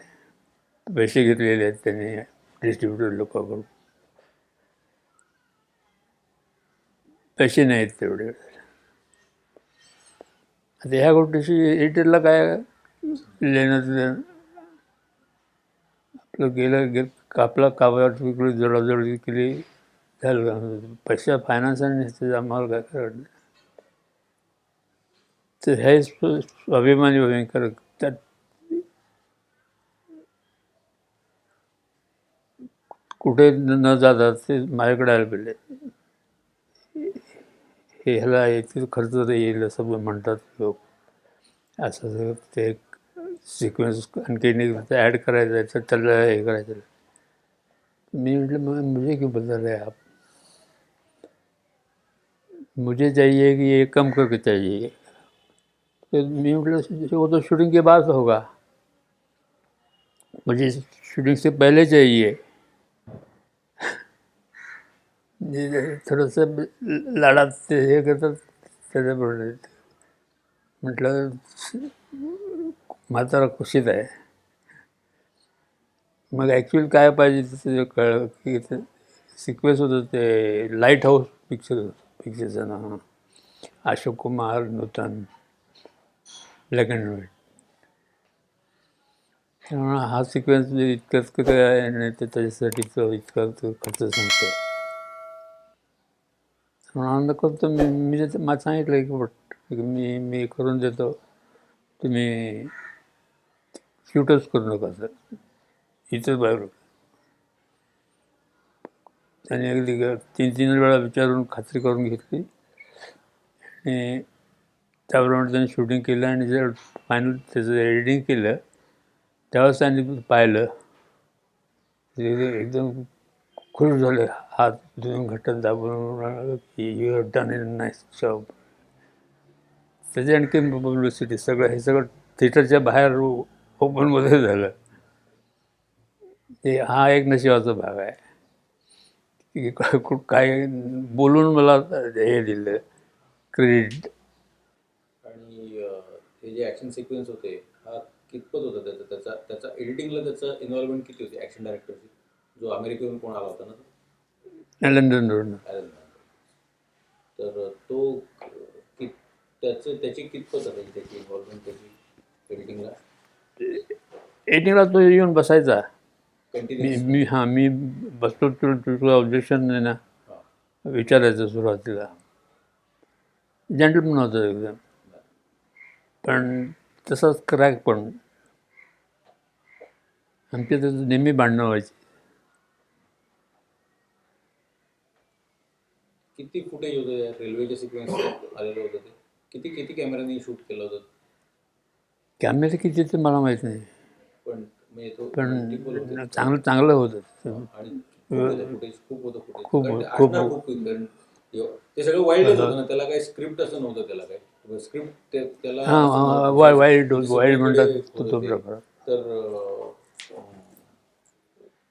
पैसे घेतलेले आहेत त्यांनी डिस्ट्रीब्युटर लोकांकडून, पैसे नाहीत तेवढे. आता ह्या गोष्टीशी एडिटरला काय लेणं, आपलं गेलं आपला कामावर इकडे जोडाजोडी केली झालं, पैसा फायनान्स आणि आम्हाला काय करायचं. तर हे अभिमानी भयंकर त्यात कुठे न जाता ते माझ्याकडे आले पडले. हे ह्याला इतकं खर्च येईल असं म्हणतात लोक, असं ते सिक्वेन्स आणखी ॲड करायचं आहे तर त्याला हे करायचं. मी म्हटलं मुझे क्यों बता रहे आप, मुझे चाहिए कि ये कम करके चाहिए. तो मैं मतलब वो तो शूटिंग के बाद होगा, मुझे शूटिंग से पहले चाहिए. थोडंसं लाडात ते हे करतात त्याच्याबरोबर. म्हटलं म्हातारा खुशीत आहे. मग ॲक्च्युअली काय पाहिजे ते कळलं की ते सिक्वेन्स होतं, ते लाईट हाऊस पिक्चरचं नाव, अशोक कुमार, नूतन, ब्लॅक अँड व्हाईट. त्यामुळे हा सिक्वेन्स इतकंच काय नाही तर त्याच्यासाठीचं इतका खर्च सांगतो. म्हणून करतो मी मला सांगितलं की मी करून देतो, तुम्ही शूटच करू नका सर, इथंच बाहेर. त्याने अगदी 3 वेळा विचारून खात्री करून घेतली आणि त्याप्रमाणे त्यांनी शूटिंग केलं. आणि जर फायनल त्याचं एडिटिंग केलं त्यावेळेस त्यांनी पाहिलं, एकदम खुश झाले, हात 2 घट्ट दाबून की you have done in nice job. त्याची आणखी पब्लिसिटी सगळं हे सगळं थिएटरच्या बाहेर ओपनमध्ये झालं. ते हा एक नशिबाचा भाग आहे की काय बोलून मला हे दिलं क्रेडिट. आणि हे जे ॲक्शन सिक्वेन्स होते हा कितपत होता त्याचा एडिटिंगला त्याचा इन्व्हॉल्वमेंट किती होती ॲक्शन डायरेक्टरची, जो अमेरिकेहून कोण आला होता ना लंडन रोड. तर तो त्याची कितपत आहे त्याची इन्व्हॉल्वमेंट त्याची एडिटिंगला? एडिटिंगला तो येऊन बसायचा. कंटिन्युअस मी बसतो, तुला ऑब्जेक्शन नाही ना विचारायचं सुरुवातीला. जेंटलमन होतं एकदम, पण तसंच क्रॅक पण. आमच्या त्याचं नेहमी भांडणं व्हायची. किती फुटेज होतं रेल्वेच्या सिक्वेन्स आलेलं होतं ते? किती कॅमेऱ्याने शूट केलं होतं? कॅमेरे किती ते मला माहीत नाही, पण म्हणजे तो पण चांगलं होतं. आणि फुटेज खूप होतं फुटेज. खूप कारण ते सगळं वाईल्डच होतं ना, त्याला काही स्क्रिप्ट असं नव्हतं, त्याला काही स्क्रिप्ट त्याला हां वाईल्ड म्हणतात तो प्रकार. तर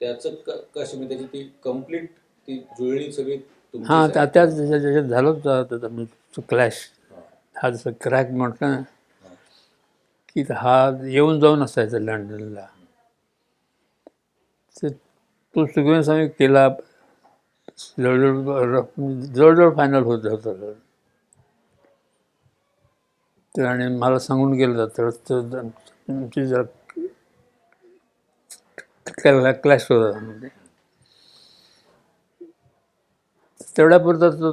त्याचं कशी म्हणजे त्याची ती कम्प्लीट ती जुळणी सगळी हां त्याच्यात झालं होतं क्लॅश. हा जसं क्रॅक म्हटलं ना की हा येऊन जाऊन असायचा लंडनला. तर तो सिक्वेन्स आम्ही केला जवळजवळ फायनल होत होतं. तर आणि मला सांगून गेलं जातं तुमची जर क्लॅश होता म्हणजे तेवढ्यापुरता तो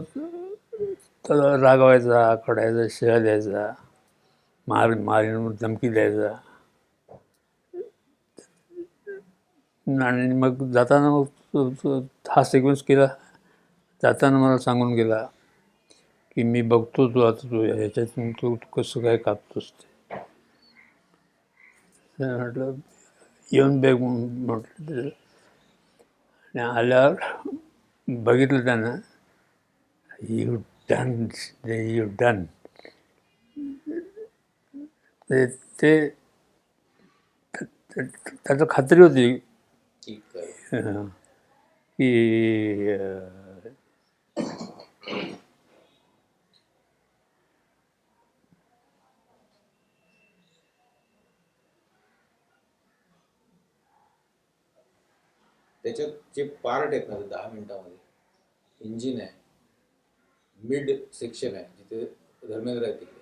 त्याला रागवायचा, कडायचा, शिव्या द्यायचा, मारीन म्हणून धमकी द्यायचा. आणि मग जाताना मग हा सिक्वेन्स केला. जाताना मला सांगून गेला की मी बघतो तू आता तू ह्याच्यातून तू कसं काय कापतोस ते. म्हटलं येऊन बघ म्हटलं. आणि आल्यावर बघितलं त्यानं, यू डन, यू डन. ते त्याचं खात्री होती ठीक आहे. की त्याच्यात जे पार्ट आहेत ना 10 मिनिटामध्ये, इंजिन आहे, मिड सेक्शन आहे जिथे धर्मेंद्र आहे तिकडे,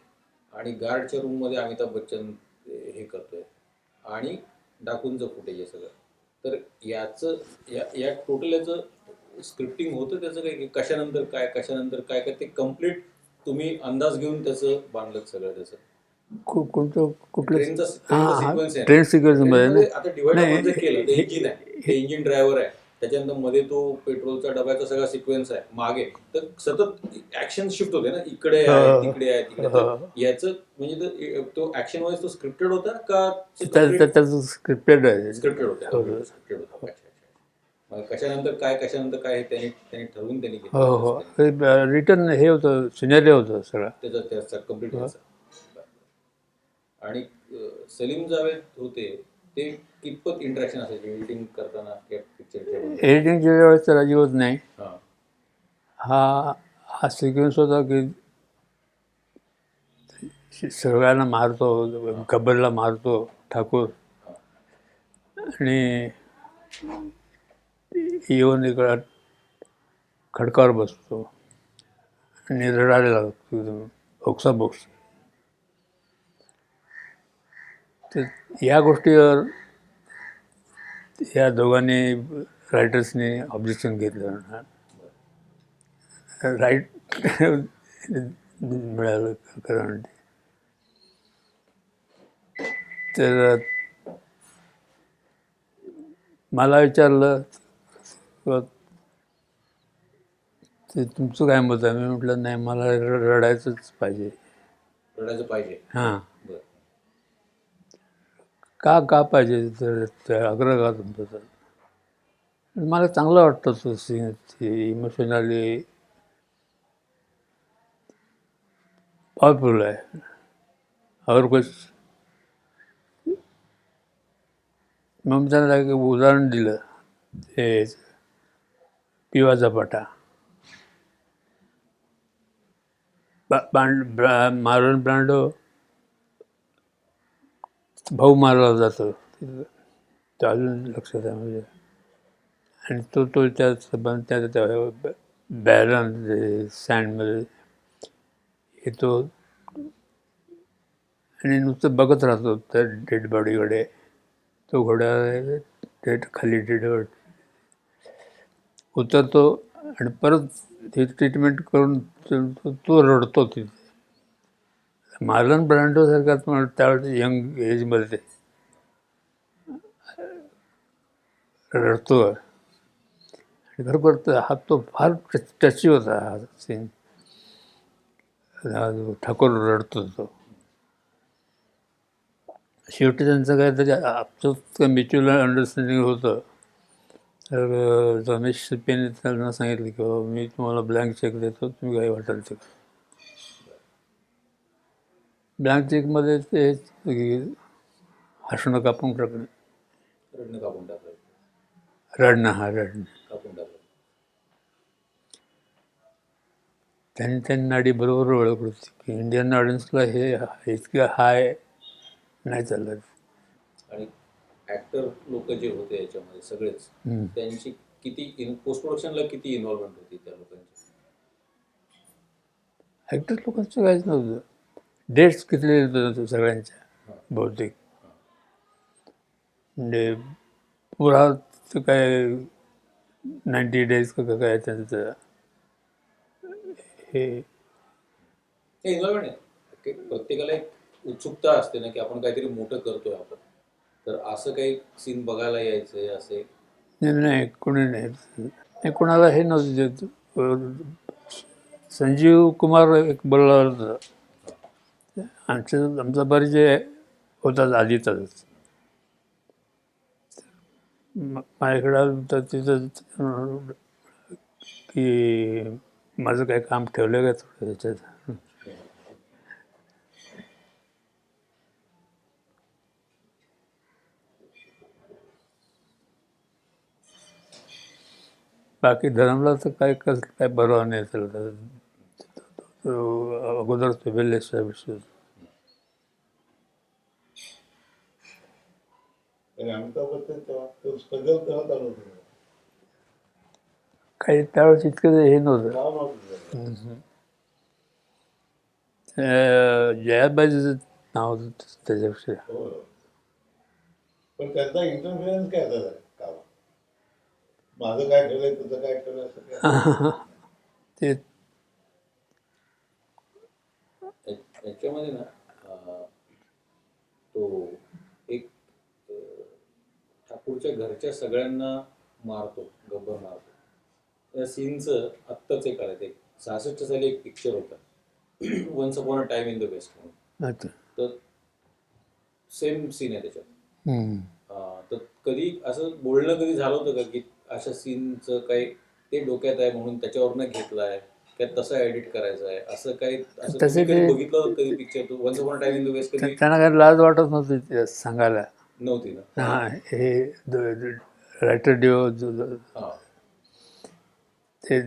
आणि गार्डच्या रूममध्ये अमिताभ बच्चन हे करतोय, आणि डाकूंचं फुटेज आहे सगळं. तर याचं या टोटल याचं स्क्रिप्टिंग होतं त्याचं काही की कशानंतर काय काय ते कम्प्लीट तुम्ही अंदाज घेऊन त्याचं बांधलं सगळं त्याचं कोणतं कुठलं ट्रेनचा सिक्वेन्स आहे ट्रेन सिक्वेन्समध्ये ट्रेनमध्ये आता डिवाइड आपण जे नाही केलं ते इंजिन आहे, ते इंजिन ड्रायव्हर आहे, त्याच्यानंतर मध्ये तो पेट्रोलचा डब्याचा सगळा सिक्वेन्स आहे मागे, तर सतत ऍक्शन शिफ्ट होते ना, इकडे आहे तिकडे आहे तिकडे. तर याचं म्हणजे तो ऍक्शन वाईज तो स्क्रिप्टेड होता का त्याचं स्क्रिप्टेड आहे. स्क्रिप्टेड होता? स्क्रिप्टेड होता. मग कशानंतर काय हे त्यांनी ठरवून त्यांनी हो घेतलं रिटर्न हे होतं, सिनेरिओ होतं सगळं. त्याचा कम्प्लीट व्हायचा. आणि सलीम जावेद होते ते कितपत इंटरॅक्शन असायचे एडिटिंग करताना पिक्चरच्या? एडिटिंगच्या वेळेस तर अजिबात नाही. हां हा सिक्वेन्स होता की सगळ्यांना मारतो, गब्बरला मारतो ठाकूर, आणि येऊन इकडं खडकावर बसतो आणि रडायला लागतो एकदम ओक्साबोक्स. तर या गोष्टीवर या दोघांनी रायटर्सनी ऑब्जेक्शन घेतलं. राईट मिळालं कारण तर मला विचारलं ते तुमचं काय मत आहे. मी म्हटलं नाही, मला रडायचंच पाहिजे. रडायचं पाहिजे. हां, बरं. का पाहिजे तर ते आग्रह का तुमचा. तर मला चांगलं वाटतं तो सीन, इमोशनली पॉवरफुल आहे. और कुछ. मग मी त्यांना एक उदाहरण दिलं, हे पिवाचा पाटा. मार्लन ब्रँडो भाऊ मारला जातो, ते अजून लक्षात आहे म्हणजे. आणि तो त्या बॅरन सँडमध्ये येतो आणि नुसतं बघत राहतो त्या डेड बॉडीकडे. तो घोडा खाली डेड बॉडी उतरतो आणि परत हे ट्रीटमेंट करून तो रडतो तिथे. मार्लन ब्रँडोसारखाच मला त्यावेळेस यंग एजमध्ये रडतो. आणि बरोबर हा तो फार टची होता हा सीन. ठाकूर रडतो तो. शेवटी त्यांचं काहीतरी आमचं म्युच्युअल अंडरस्टँडिंग होतं. तर रमेश शिप्पेने त्यांना सांगितलं की बाबा मी तुम्हाला ब्लँक चेक देतो, तुम्ही काही वाटाल ते. ब्लँक चेकमध्ये ते हसणं कापून टाकणं, रडणं कापून टाकलं. रडणं कापून टाकलं. त्यांनी नाडी बरोबर ओळखली होती की इंडियन ऑडियन्सला हे इतकं हाय नाही चालत. आणि ऍक्टर लोक जे होते याच्यामध्ये सगळेच, त्यांची किती पोस्ट प्रोडक्शनला किती इन्व्हॉल्वमेंट होती त्या लोकांची? ॲक्टर लोकांचं काहीच नव्हतं. डेट्स घेतलेले होते सगळ्यांच्या बहुतेक. म्हणजे पुराचं काय 90 डेज का काय त्यांचं हे हे इन्व्हॉल्वमेंट आहे. प्रत्येकाला एक उत्सुकता असते ना की आपण काहीतरी मोठं करतोय आपण, तर असं काही सीन बघायला यायचंय असे? नाही, कोणी नाही, कोणाला हे नव्हतं. संजीव कुमार एक बोलला होता, आमचा परिचय होताच आधीचाच. माझ्याकडे आलं तर तिथं की माझं काय काम ठेवलं का थोडं त्याच्यात. बाकी धरमला तर काय बरोबर नाही त्याला. अगोदर तो वेल एस्टॅब्लिश. आणि अमिताभ बच्चन तेव्हा तो स्ट्रगल तेव्हा चालू होतं. काही त्यावेळेस इतकं हे नव्हतं. नाव नव्हतं त्याचं. जयाबाईचं नाव होतं त्याच्यापेक्षा. हो. पण त्यांचा इंटरफिअरन्स काय झाला कामात? माझं काय ठरलंय तुझं काय ठरलंय असं काय? ते याच्यामध्ये ना तो एक ठाकूरच्या घरच्या सगळ्यांना मारतो, गब्बर मारतो. त्या सीनचं आत्ताच एक आलं, ते 66 साली एक पिक्चर होता, once upon a time in the west म्हणून. अच्छा. तर सेम सीन आहे त्याच्यात. हम्म. तर कधी असं बोलणं कधी झालं होतं का की अशा सीनचं काही ते डोक्यात आहे म्हणून त्याच्यावरनं घेतलं आहे, काय तसं एडिट करायचं आहे, असं काही असं तसे तुम्ही कधी ते बघितलं होतं कधी पिक्चर? तो once upon a time in the west कधी त्यांना काही लाज वाटत नव्हती ते सांगायला. नव्हती ना? हां, हे रायटर डिओ हां. ते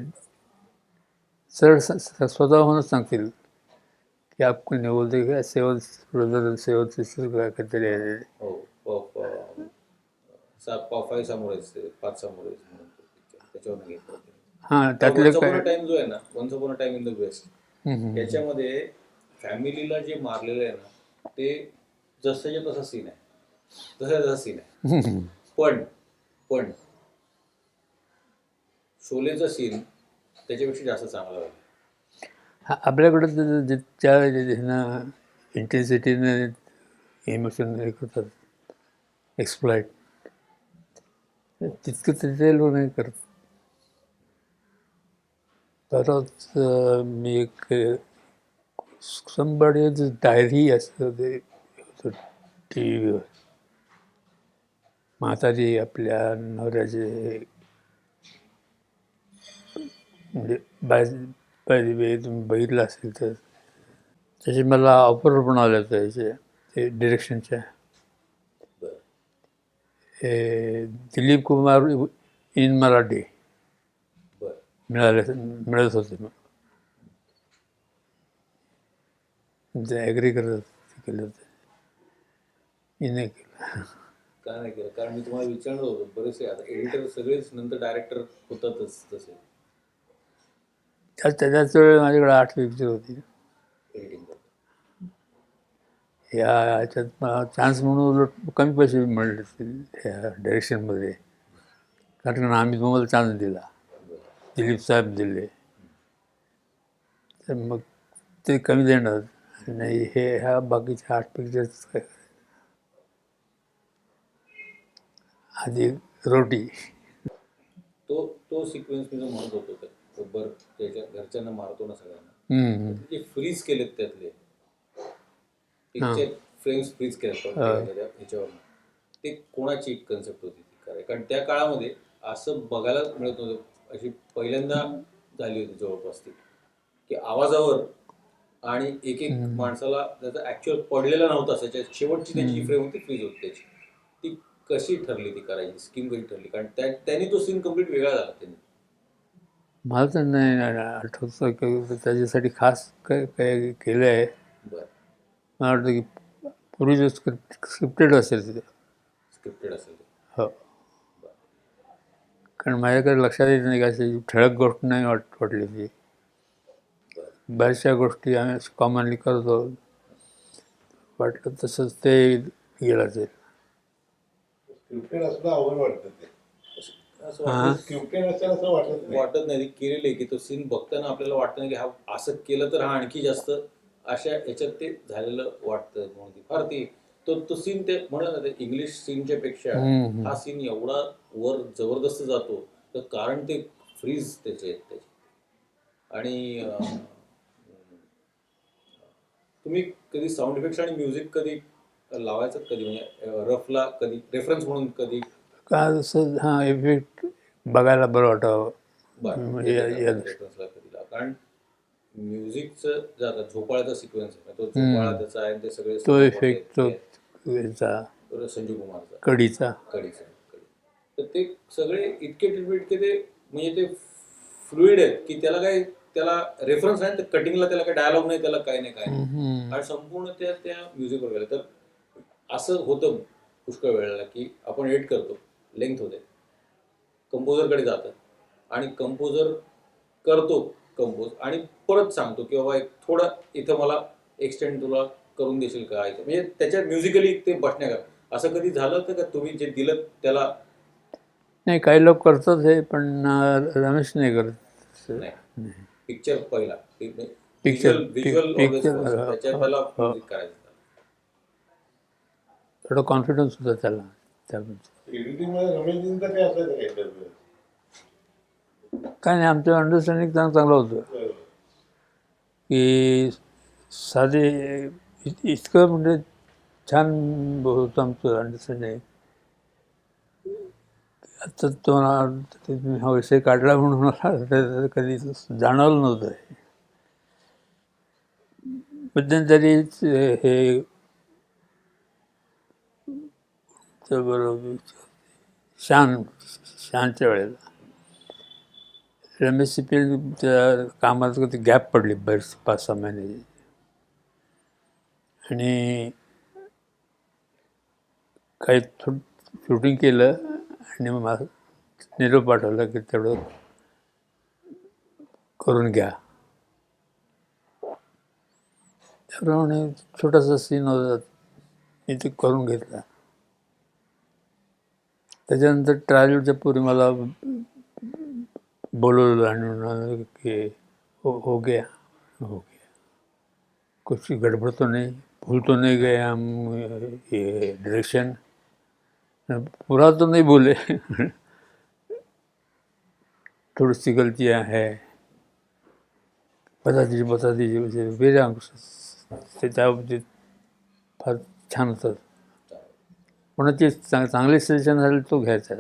सरळ स्वतःहूनच सांगतील की आपको नहीं बोलते का सेवन ब्रदर सेवन सिस्टर काय काहीतरी आहे. हो, 5 सामुराईज, 5 सामुराईज म्हणून तो पिक्चर त्याच्यावरून घेतला होता. हां, तर त्यातले वन्स अपॉन काय. अ टाइम जो आहे ना, once upon a time in the west, त्याच्यामध्ये फॅमिलीला जे मारलेलं आहे ना, ते जसंच्या तसा सीन आहे, तसा तसा सीन आहे. पण शोलेचा सीन त्याच्यापेक्षा जास्त चांगला होता. आपल्याकडं ज्या ह्यानं इंटेन्सिटीनं इमोशन हे करतात एक्सप्लॉइट, तितकं ते लोक नाही करत. परत मी एक somebody's डायरी असं ते होतं टी व्हीवर. म्हातारी आपल्या नवऱ्याचे म्हणजे बाय वे तुम्ही बघितलं असेल तर त्याचे मला ऑफर पण आले होते याचे ते डिरेक्शनच्या. बरं. हे दिलीप कुमार इन मराठी बरं. मिळत होते. मग ते ॲग्री करत केलं होतं, मी नाही केलं. का नाही केलं? कारण मी तुम्हाला विचारलं होतं, बरेचसे आता एडिटर सगळेच नंतर डायरेक्टर होतातच तसे त्याच्याच वेळी माझ्याकडे 8 पिक्चर होती. एडिटिंग करतात. ह्याच्यात मला चान्स म्हणून उलट कमी पैसे मिळले ह्या डायरेक्शनमध्ये, कारण आम्ही तुम्हाला चान्स दिला, दिलीप साहेब दिले, तर मग ते कमी देणार नाही. ह्या बाकीच्या 8 पिक्चर्स काय आधी रोटी. तो सिक्वेन्स मी जो म्हणत होतो ते गब्बर त्याच्या घरच्यांना मारतो ना सगळ्यांना, जे फ्रीज केलेत त्यातले पिक्चर फ्रेम्स फ्रीज केलेत ह्याच्यावर, ते कोणाची कन्सेप्ट होती ती करायची? कारण त्या काळामध्ये असं बघायला मिळत नव्हतं. अशी पहिल्यांदा झाली होती जवळपास ती, की आवाजावर आणि एक एक माणसाला त्याचा ॲक्च्युअल पडलेला नव्हता त्याच्या शेवटची त्याची जी फ्रेम होती फ्रीज होती त्याची. ती कशी ठरली ती करायची, स्कीम कशी ठरली? कारण त्यांनी तो सीन कम्प्लीट वेगळा झाला त्यांनी. मला तर नाही आठवतं की त्याच्यासाठी खास काय काय केलं आहे. बरं. मला वाटतं की पूर्वीचं स्क्रिप्टेड असेल ते. स्क्रिप्टेड असेल ते. हो. कारण माझ्याकडे लक्षात येत नाही का अशी ठळक गोष्ट नाही वाटली ती. बऱ्याचशा गोष्टी आम्ही कॉमनली करतो, वाटलं तसंच ते गेलं असेल. स्क्रिप्टेड असणं अवघड वाटतं ते. असं हां. वाटतं स्क्रिप्टेड असेल असं वाटत नाही. वाटत नाही केलेलं आहे की तो सीन बघताना आपल्याला वाटतं नाही की हा असं केलं तर हा आणखी जास्त अशा याच्यात ते झालेलं वाटतं. म्हणून ती फार ती तो सीन ते म्हणत ना ते इंग्लिश सीनच्या पेक्षा हा सीन एवढा वर जबरदस्त जातो तर कारण ते फ्रीज त्याचे आहेत त्याचे. आणि तुम्ही कधी साऊंड इफेक्ट्स आणि म्युझिक कधी लावायचं कधी म्हणजे रफला कधी रेफरन्स म्हणून कधी का असं हां इफेक्ट बघायला बरं वाटावं. म्हणजे रेफरन्सला कधी लावा कारण म्युझिकचं जातं झोपाळ्याचा सिक्वेन्स आहे तो झोपाळा त्याचा आहे ते सगळे तो sound इफेक्ट वगैरे तो याचा ते संजीव कुमारचा कडीचा कडीचा तर ते सगळे इतके ते म्हणजे ते फ्लुइड आहेत की त्याला रेफरन्स नाही तर कटिंगला त्याला काही डायलॉग नाही त्याला काही नाही काय नाही आणि संपूर्ण त्या म्युझिकवर गेलं तर असं होतं पुष्कळ वेळेला की आपण एडिट करतो लेंथ होते कंपोजरकडे जातं आणि कंपोजर करतो कंपोज आणि परत सांगतो की बाबा एक थोडं इथं मला एक्सटेंड तुला करून देशील का इथं म्हणजे त्याच्या म्युझिकली ते बसण्याकर असं कधी झालं तर का तुम्ही जे दिलं त्याला नाही काही लोक करतात हे पण रमेश नाही करत. नाही पिक्चर पहिला पिक्चर व्हिज्युअल पिक्चर त्याच्यात त्याला म्युझिक करायचं थोडं कॉन्फिडन्स होता त्याला त्याबद्दल. एडिटिंग मध्ये रमेशजींचं काय असायचं काय इंटरव्ह्यू? काय नाही आमचं अंडरस्टँडिंग चांगलं होतं की साधे इतकं म्हणजे छान होतं आमचं अंडरस्टँडिंग. आता तुम्ही हा विषय काढला म्हणून मला कधी जाणवलं नव्हतं. मध्यंतरीच हे बरोबर शानच्या वेळेला रमेश सिप्पीच्या कामात कधी गॅप पडली बरेच 5-6 महिने आणि काही शूटिंग केलं आणि मग मला निरोप पाठवला की तेवढं करून घ्या. त्याप्रमाणे छोटासा सीन होता मी ते करून घेतला. त्याच्यानंतर ट्रायलच्या पूर्वी मला बोलवलं आणि म्हणाले की हो गया कुछ गड़बड़ तो नहीं भूल तो नहीं गए हम ये डायरेक्शन पूरा तो नहीं बोले थोड़ी सी गलतियाँ हैं बता दीजिए म्हणजे वेगळ्या ते त्या बाबतीत फार छान होतं. कोणाची चांगले सजेशन झालं तो घ्यायचा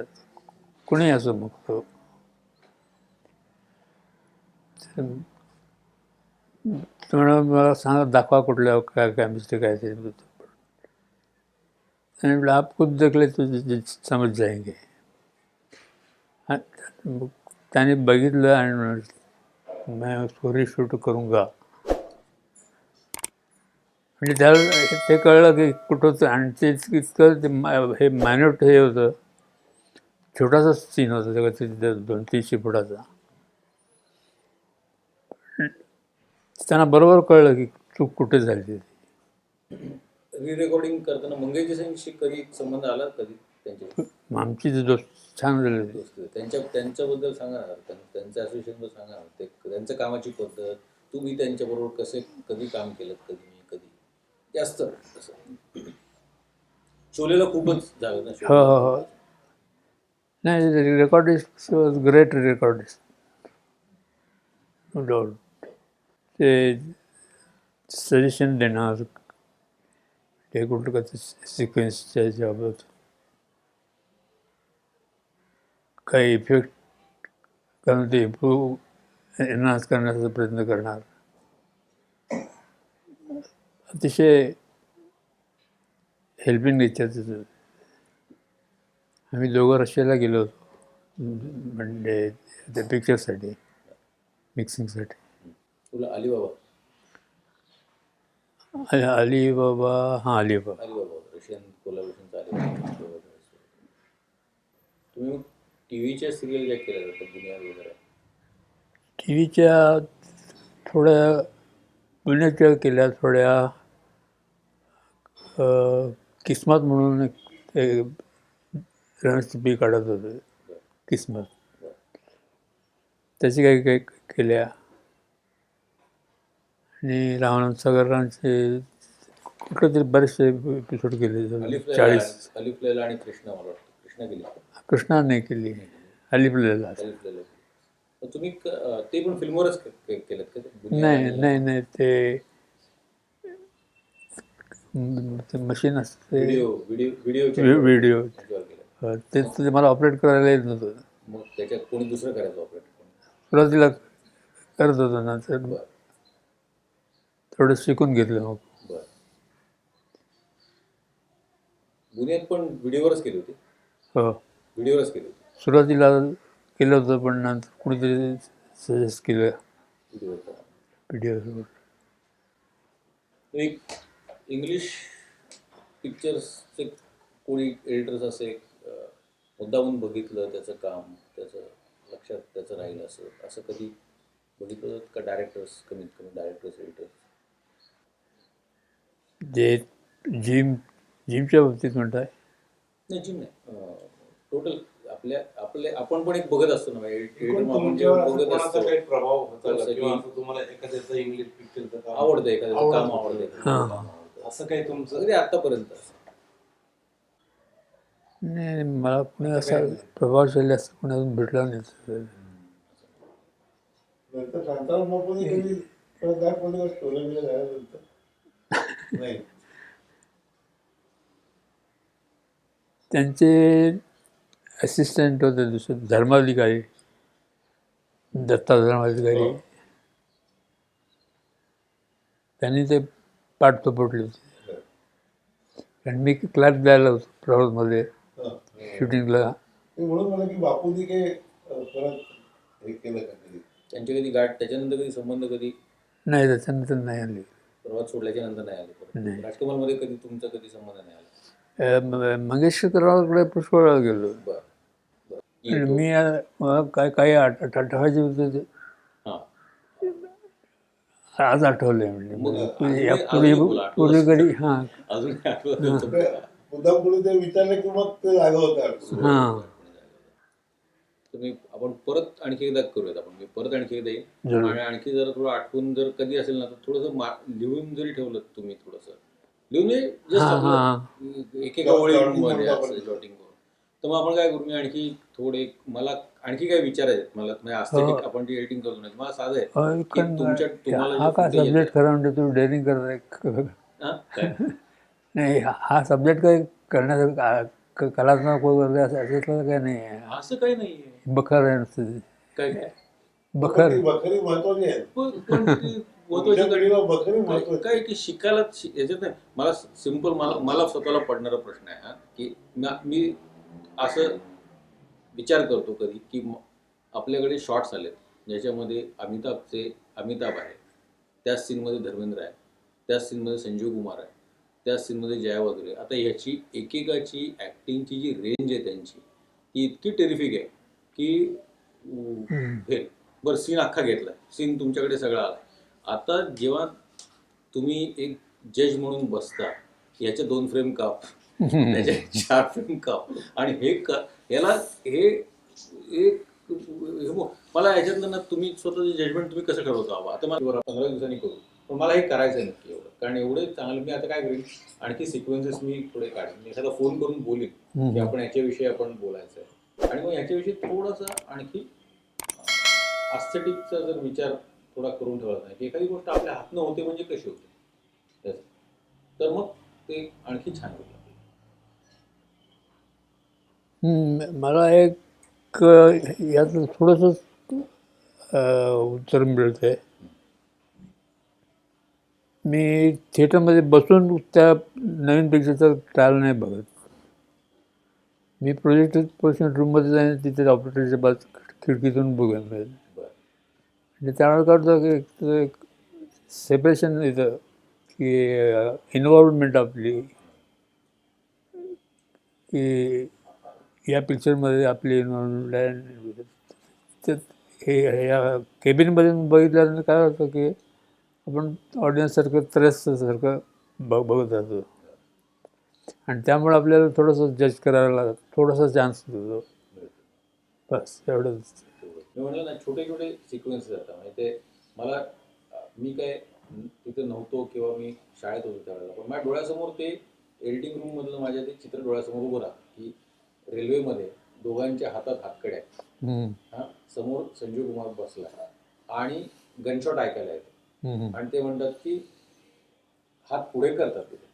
कोणी असो मग तो. मला सांगा दाखवा कुठल्या काय मिस्टेक आहे ते आणि आप खुद देख ले तो समज जाएंगे. त्याने बघितलं आणि मैं उसको रिशूट करूँगा म्हणजे त्याला ते कळलं की कुठं आणि ते इतकं हे मायन्यूट हे होतं छोटासा सीन होता सगळं 200-300 फुटाचा. त्यांना बरोबर कळलं की चूक कुठे झाली ती. री रेकॉर्डिंग करताना मंगेश सिंगशी कधी संबंध आला कधी त्यांचे आमची जी दोस्त छान झाली होती. त्यांच्याबद्दल सांगा ना त्यांच्या असोसिएशनबद्दल सांगा ना ते त्यांच्या कामाची पद्धत तुम्ही त्यांच्याबरोबर कधी काम केलं कधी जास्त असं शोलेला खूपच झालं ना हो नाही recordist was great recordist no doubt. ते सजेशन देणार ते कुठं का सिक्वेन्सच्या ह्याच्याबाबत काही इफेक्ट करून ते इम्प्रूव्ह एनहान्स करण्याचा प्रयत्न करणार. अतिशय हेल्पिंग नेचरचं. आम्ही दोघं रशियाला गेलो होतो म्हणजे त्या पिक्चरसाठी मिक्सिंगसाठी. तुला अलिबाबा अलिबाबा रशियन कोलॅबोरेशनचा अलिबाबा तुम्ही टीव्हीच्या सिरियल ज्या केल्या जातात बुनियाद वगैरे, टी व्हीच्या थोड्या पुण्याच्या केल्या, थोड्या किस्मत म्हणून एक ते रमेश पी काढत होते, किस्मत, त्याची काही काही केल्या. आणि रामानंद सागरांचे कुठले तरी बरेचसे एपिसोड केले, अलिफ 40. लैला आणि कृष्णा, मला वाटतं कृष्णा केली, कृष्णा नाही केली, अलिफ लैला. अलिफ लैला केली. तर तुम्ही ते पण फिल्मवरच केलं का ते? बुनियाद नाही आणि- नाही नाही ते मशीन असते, व्हिडिओच्या व्हिडिओ, ह्याच्यावर केलं. ते मला ऑपरेट करायला येत नव्हतं. मग त्याच्यात कोणी दुसरं करायचं ऑपरेट? सुरुवातीला करत होतो, नंतर बरं थोडं शिकून घेतलं मग. बरं. बुनियाद पण व्हिडिओवरच केली होती? हो, व्हिडिओवरच केली होती, सुरुवातीला केलं होतं, पण नंतर कुणीतरी सजेस्ट केलं व्हिडिओवर करा. व्हिडिओ. एक इंग्लिश पिक्चर्सचे कोणी एडिटर्स असे मुद्दामून बघितलं त्याचं काम, त्याचं लक्षात त्याचं राहील असं असं कधी बघितलं का? डायरेक्टर्स, कमीत कमी डायरेक्टर्स, एडिटर्स? जे जिमच्या बाबतीत म्हणताय? नाही, जिम नाही, टोटल आपण पण एक बघत असतो ना एडिटर, आपण तुमच्यावर जेव्हा असं बघत कोणाचा असतो, काही प्रभाव होता का? जसं किंवा की असं तुम्हाला एखाद्याचं इंग्लिश पिक्चरचं काम आवडतं, एखाद्याचं काम आवडतं, एखाद्याचं हां. काम आवडतं, असं काही तुमचं? अगदी आत्तापर्यंत असं. नाही, मला कुणी असा प्रभावशाली असं कोणी अजून भेटला नाही. नंतर शांताराम बापूंनी कधी परत दाखवलं का शोले बिले झाल्यानंतर? नाही. त्यांचे असिस्टंट होते दुसरे धर्माधिकारी, दत्ता धर्माधिकारी, हो. त्यांनी ते पाठ थोपटली होती. आणि मी क्लास द्यायला होतो प्रभातमध्ये हं. शूटिंगला. ते म्हणून मला की बापूंनी काही परत हे केलं का कधी? त्यांची कधी गाठ, त्याच्यानंतर कधी संबंध, कधी नाही, त्याच्यानंतर नाही आली. प्रवास सोडल्याच्या नंतर नाही आले परत? नाही. राजकमलमध्ये कधी तुमचा कधी संबंध नाही आला? मंगेशकररावांकडे पुष्कळ वेळा गेलो. बरं बरं. आणि येतो. मी मला काय काही आठवायचे होते ते हां. आज आठवले. म्हणजे मग यापूर्वी अजूनही बोला, आठवत पूर्वी असेल. कधी हां अजून आठवत मुद्दाम कोणी ते विचारलं की मग ते जागा होतं. हां तुम्ही आपण परत आणखी एकदा करूयात, आपण मी परत आणखी एकदा येईल जरूर. आणि आणखी जरा थोडं आठवून जर कधी असेल ना, तर थोडंसं लिहून जरी ठेवलं तुम्ही, थोडंसं लिहून जस्ट हां आपलं हां एकेका Jotting ओळीमध्ये म्हणतो आपण. असं जॉटिंग करून. तर मग आपण काय करू, मी आणखी थोडे, मला आणखी काय विचारायचे आहेत, मला म्हणजे aesthetic आपण जी एडिटिंग करतो ना, मला साधं आहे की तुम्हाला हा जे काय footage सब्जेक्ट येतं- खरं म्हणजे तू डेअरिंग करत हां? काय? नाही. हा सब्जेक्ट काही करण्याचा कलात्मक वगैरे असं काही नाही आहे. असं काही नाहीये. बखर आहे नुसतं ते. काय काय बखर. ती बकरी महत्वाची आहे. पण ती महत्वाची पुढच्या पिढीला बकरी काय महत्वाची. काय की शिकायला याच्यात नाही. मला सिम्पल, मला स्वतःला पडणारा प्रश्न आहे हा, की मी असं विचार करतो कधी की आपल्याकडे शॉर्ट्स आलेत ज्याच्यामध्ये अमिताभ आहे, त्याच सीनमध्ये धर्मेंद्र आहे, त्याच सीनमध्ये संजीव कुमार आहे, त्याच सीनमध्ये जया वगैरे. आता ह्याची एकेकाची ॲक्टिंगची जी रेंज आहे त्यांची, ती इतकी टेरिफिक आहे की हे बरं, सीन अख्खा घेतला, सीन तुमच्याकडे सगळा आला. आता जेव्हा तुम्ही एक जज म्हणून बसता, याच्या 2 फ्रेम काप, त्याच्या 4 फ्रेम काप, आणि याला हे एक मला याच्यातलं ना, तुम्ही स्वतःचं जजमेंट तुम्ही कसं ठरवता? बाबा आता मला 15 दिवसांनी करू, पण मला हे करायचं आहे नक्की एवढं, कारण एवढे चांगलं. मी आता काय करेन, आणखी सिक्वेन्सेस मी थोडे काढेन, एखादा फोन करून बोलेन की आपण याच्याविषयी आपण बोलायचं आहे, आणि मग याच्याविषयी थोडासा आणखी अस्थेटिकचा जर विचार थोडा करून ठेवला नाही की एखादी गोष्ट आपल्या हातनं होते म्हणजे कशी होते, तर मग ते आणखी छान होईल. मला एक याचं थोडंसं उत्तर मिळत आहे. मी थिएटरमध्ये बसून त्या नवीन पिक्चरचा ट्रायल नाही बघत. मी प्रोजेक्टर रूममध्ये जाईन, तिथे ऑपरेटरच्या खिडकीतून बघेन. बरं. म्हणजे त्यामुळे कळतं एक सेपरेशन येतं की इन्व्हॉल्वमेंट आपली, की या पिक्चरमध्ये आपली इन्व्हॉल्वमेंट आहे. तर हे या केबिनमध्ये बघितल्यानंतर काय होतं की आपण ऑडियन्ससारखं त्रयस्सारखं बघत राहतो आणि त्यामुळे आपल्याला थोडंसं जज करायला लागत, थोडासा चान्स देतो, बस एवढंच. मी म्हटलं ना छोटे छोटे सिक्वेन्सेस असतात म्हणजे ते मला मी काय तिथे नव्हतो किंवा मी शाळेत होतो त्यावेळेला पण माझ्या डोळ्यासमोर ते एडिटिंग रूम मधलं माझ्या ते चित्र डोळ्यासमोर उभं राहतं की रेल्वेमध्ये दोघांच्या हातात हातकडे आहेत. हा समोर संजीव कुमार बसला आणि गनशॉट ऐकायला येतो आणि ते म्हणतात की हात पुढे करतात तिथे.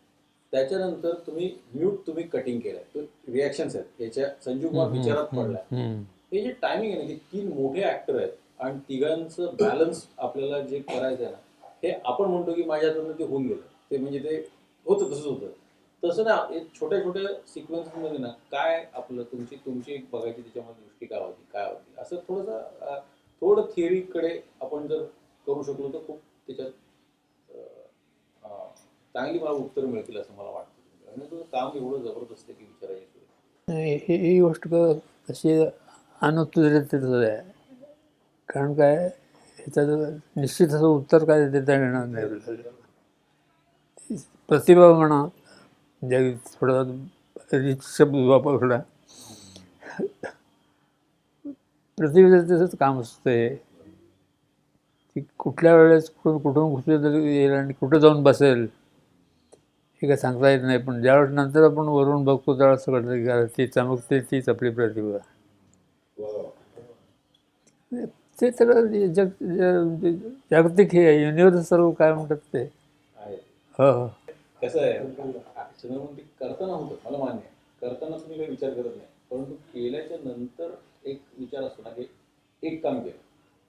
त्याच्यानंतर तुम्ही कटिंग केलंय तर रिॲक्शन्स आहेत याच्या संजीव कुमार विचारात पडलाय. हे जे टायमिंग आहे ना की 3 मोठे ऍक्टर आहेत आणि तिघांचं बॅलन्स आपल्याला जे करायचं आहे ना हे आपण म्हणतो की माझ्याकडनं ते होऊन गेलं ते म्हणजे ते होतं तसंच होतं. तसं ना छोट्या छोट्या सिक्वेन्समध्ये ना काय आपलं तुमची बघायची त्याच्यामध्ये दृष्टी काय होती असं थोडं थिअरीकडे आपण जर करू शकलो तर खूप त्याच्यात चांगली मला उत्तर मिळतील असं मला वाटतं. आणि तुझं काम एवढं जबरदस्त आहे की विचारायची ही गोष्ट कशी अनुत्तरित आहे, कारण काय ह्याचं निश्चित असं उत्तर काय देता येणार नाही आपल्याला. प्रतिभा म्हणा म्हणजे थोडा रिच शब्द वापरला, प्रतिभेचं तसंच काम असतं की कुठल्या वेळेस कुठून घुसले तरी येईल आणि कुठं जाऊन बसेल हे काय सांगता येत नाही. पण ज्यावेळेस नंतर आपण वरून बघतो त्यावेळेस कळतं की अरे ती चमकते तीच आपली प्रतिभा. ते तर जागतिक हे युनिव्हर्सल काय म्हणतात ते. आहे. हो हो. कसं आहे ते करताना होतं मला मान्य आहे. करताना तुम्ही काही विचार करत नाही परंतु केल्याच्या नंतर एक विचार असतो ना की एक काम केलं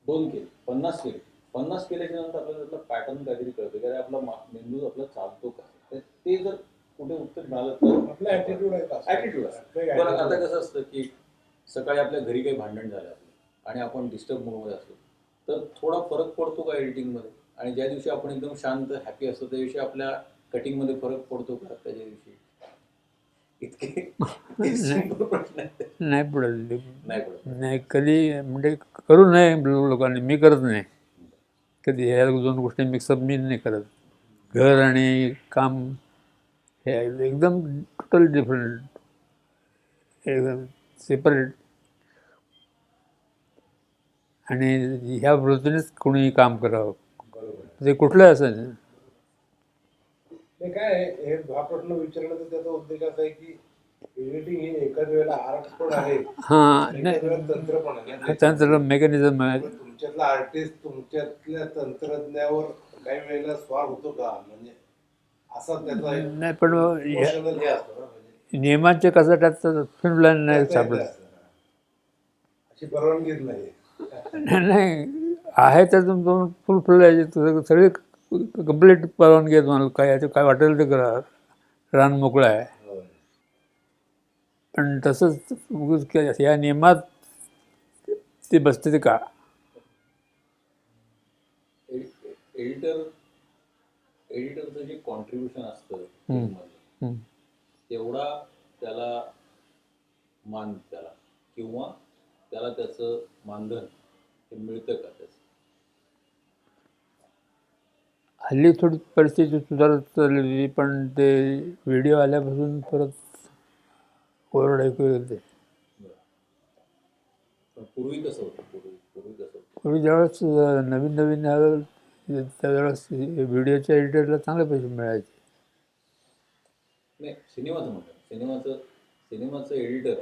2 केले 50 केले 50 केल्याच्या नंतर आपल्याला त्यातला पॅटर्न काहीतरी कळतं की अरे आपला मेंदू आपला चालतो का तर ते जर कुठे उत्तर मिळालं तर आपलं ऍटिट्यूड आहे. बरं आता कसं असतं की सकाळी आपल्या घरी काही भांडण झालं आपलं आणि आपण डिस्टर्ब मूडमध्ये असतो तर थोडा फरक पडतो का एडिटिंगमध्ये आणि ज्या दिवशी आपण एकदम शांत हॅपी असतो त्या दिवशी आपल्या कटिंगमध्ये फरक पडतो का त्याच्या दिवशी इतके simple प्रश्न आहेत. नाही पडत नाही पडत. नाही कधी म्हणजे करू नये लोकांनी. मी करत नाही कधी. ह्या 2 गोष्टी मिक्सअप मी नाही करत. घर आणि काम हे एकदम टोटल डिफरंट, एकदम सेपरेट. आणि ह्या वृत्तीनेच कोणीही काम करावं ते कुठलं असेल. ते काय आहे, हे हा प्रश्न विचारण्याचा त्याचा उद्देश असा आहे की एडिटिंग ही एकाच वेळेला आर्ट पण आहे हां एकाच नाही वेळेला तंत्र पण आहे ना. त्यांचं मेकॅनिझम आहे. त्यामुळे तुमच्यातला आर्टिस्ट तुमच्यातल्या तंत्रज्ञावर काही वेळेला स्वार होतो का म्हणजे असा त्याचा एक नाही पण इमोशनल हे असतं ना म्हणजे नियमांचे कसं त्याचं फिल्म लाईन नाही त्याचं हे सापडत. असतं. अशी परवानगीच नाही. नाही आहे त्यातून दोन फुल सगळे कंप्लीट परवानगी आहे तुम्हाला. काय याचं काय वाटेल ते करा, रान मोकळं आहे. होय. पण तसंच उगाच या नियमात ते बसते ते का. एडिटरचं जे कॉन्ट्रीब्युशन असतं फिल्ममध्ये तेवढा त्याला मान त्याला किंवा त्याला त्याचं मानधन हे मिळतं का त्याचं. हल्ली थोडी परिस्थिती सुधारत चाललेली पण ते व्हिडिओ आल्यापासून परत ओरड ऐकू येते. पण पूर्वी कसं होतं पूर्वी कसं होतं. पूर्वी ज्यावेळेस नवीन नवीन आलं त्यावेळेस व्हिडिओच्या एडिटरला चांगले पैसे मिळायचे. नाही सिनेमाचं म्हणतात सिनेमाचं एडिटर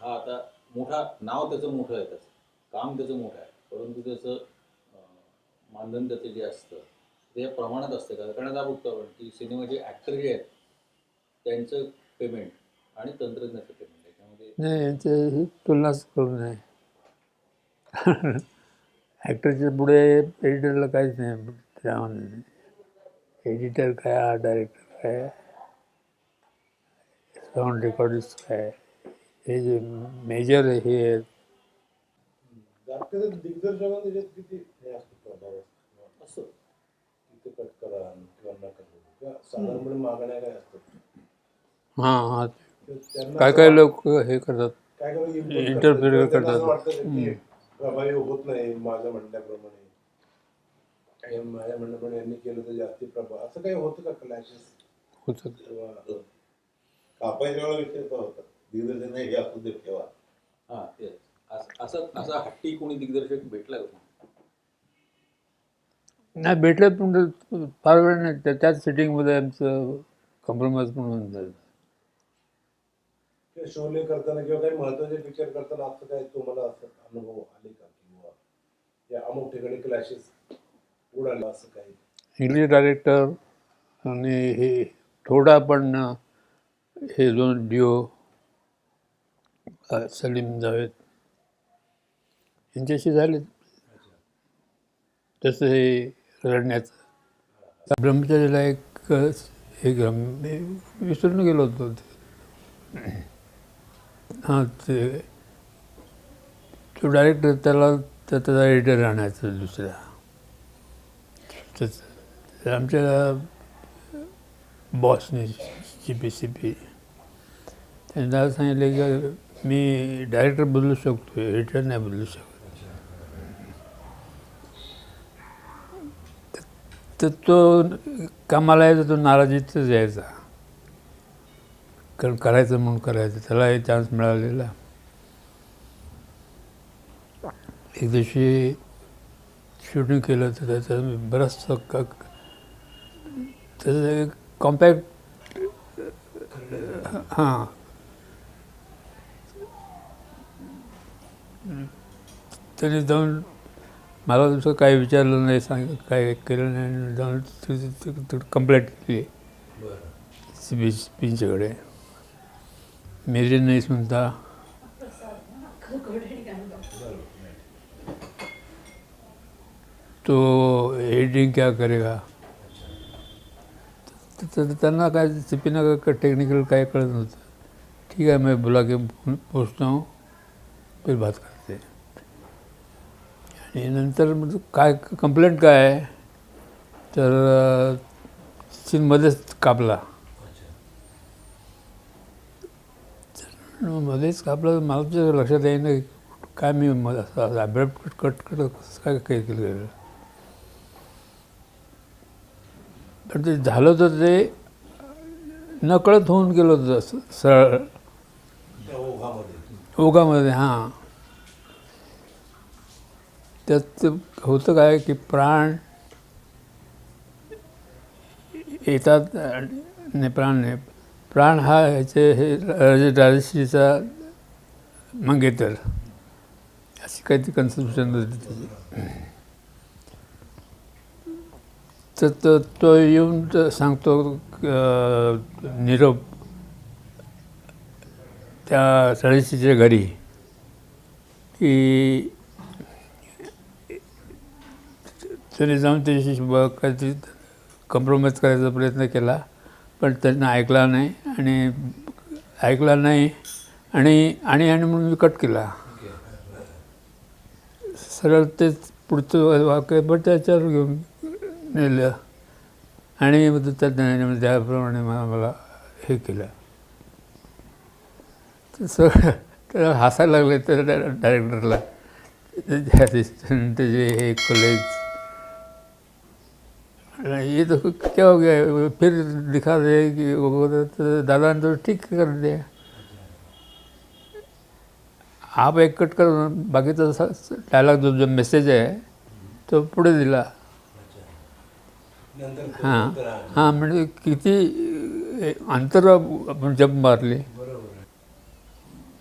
हा आता मोठा नाव त्याचं मोठं आहे त्याचं काम त्याचं मोठं आहे परंतु त्याचं मानधन त्याचं जे असतं ते प्रमाणात असतं का. कारण आता बघतो आपण की सिनेमाचे ॲक्टर जे आहेत त्यांचं पेमेंट आणि तंत्रज्ञाचं पेमेंट याच्यामध्ये नाही यांची तुलनाच करू नये. ॲक्टरच्या पुढे एडिटरला काहीच नाही. त्यामध्ये एडिटर काय, आर्ट डायरेक्टर काय, साऊंड रेकॉर्डिस्ट काय, हे जे मेजर हे आहेत. जागतिक दिग्दर्शकांना त्याच्यात किती हे असतो प्रभाव असतो असं किती कट करा किंवा नका करू किंवा साधारणपणे मागण्या काय असतात हां हां तर त्यांना काय असं काय लोक हे करतात, काय काय input interfere करतात. त्यांना असं करतात. वाटतं की ते प्रभावी होत नाही माझं म्हणण्याप्रमाणे, माझ्या म्हणण्याप्रमाणे यांनी केलं तर जास्ती प्रभाव, असं काही होतं का क्लॅशेस होतात. किंवा कापायच्या वेळा विषय तो होता दिग्दर्शन नाही हे असू दे ठेवा. हा ते असं असा हट्टी कोणी दिग्दर्शक भेटला का तुम्हाला? नाही भेटलं पण फार वेळ नाही, त्याच सेटिंगमध्ये आमचं कॉम्प्रोमाइज पण होऊन जाईल. किंवा शोले करताना किंवा काही महत्वाचे पिक्चर करताना असं काय तुम्हाला असं अनुभव आले का किंवा या अमुक ठिकाणी क्लॅशेस उडाला असं काही? इंग्लिश डायरेक्टर आणि हे थोडा पण हे दोन डिओ सलीम जावेद यांच्याशी झाले. तसं हे रडण्याचं ब्रह्मचारीला एक हे मी विसरून गेलो होतो ते. हां ते तो डायरेक्टर त्याचा एडिटर आणायचा दुसरा. तर आमच्या बॉसने CP त्यांनी मला सांगितलं की मी डायरेक्टर बदलू शकतो, एडिटर नाही बदलू शकत. तर तो कामाला यायचा, तो नाराजीतच यायचा, कारण करायचं म्हणून करायचं, त्याला हे चान्स मिळालेला. एक दिवशी शूटिंग केलं तर त्याचं बरंचसं त्याचं एक कॉम्पॅक्ट हां त्याने जाऊन मला दुसरं काही विचारलं नाही, काय केलं नाही, जाऊन कंप्लेंट केली CP कडे. मेरे नहीं सुनता, तो एडिटिंग क्या करेगा. तर त्यांना काय CPना टेक्निकल काय कळत नव्हतं. ठीक आहे मैं बुला के पूछता हूँ, फिर बात करते. आणि नंतर म्हणजे काय कंप्लेंट काय आहे तर सीनमध्येच कापला. मध्येच कापलं, मला तुझ्या लक्षात येईना काय मी ॲब्रप्ट कट काय काही केलं. पण ते झालं तर ते नकळत होऊन गेलं होतं सरळ ओघामध्ये. हां त्यात होतं काय की प्राण येतात नाही, प्राण नाही, प्राण हा ह्याचे हे राजश्रीचा मंगेतर अशी काहीतरी कन्सेप्शन होती त्याची. तर तो येऊन सांगतो निरोप त्या राजश्रीच्या घरी की त्याने जाऊन त्याच्याशी काहीतरी कॉम्प्रोमाइज करायचा प्रयत्न केला, पण त्यांना ऐकला नाही आणि म्हणून मी कट केला. सरळ तेच पुढचं वाक्य पण त्याच्यावर घेऊन नेलं आणि त्याप्रमाणे मला हे केलं. तर त्याला हसायला लागले तर डायरेक्टरला, त्याचे असिस्टंट, त्याचे हे कॉलेज, ये तो क्या हो गया, फिर दिखा दे कि तो दादा ने तो ठीक कर दिया, आप एक कट कर, बाकीचा डायलॉग जो मेसेज आहे तो पुढे दिला. हां म्हणजे किती अंतर आपण जप मारली.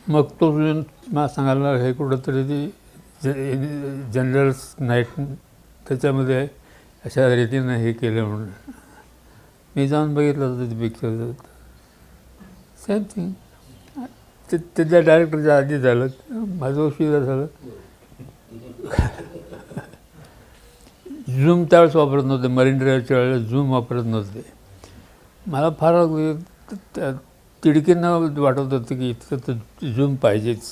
मग तो मला सांगायला हे कुठंतरी ती जनरल्स नाईट त्याच्यामध्ये अशा रीतीनं हे केलं म्हणून. मी जाऊन बघितलं होतं ते पिक्चर, सेम थिंग. ते त्या डायरेक्टरच्या आधी झालं, माझं उशिरा झालं. झूम त्यावेळेस वापरत नव्हते, मरीन ड्राईव्हच्या वेळेला झूम वापरत नव्हते. मला फार तिडकीनं वाटत होतं की इतकं तर झूम पाहिजेच.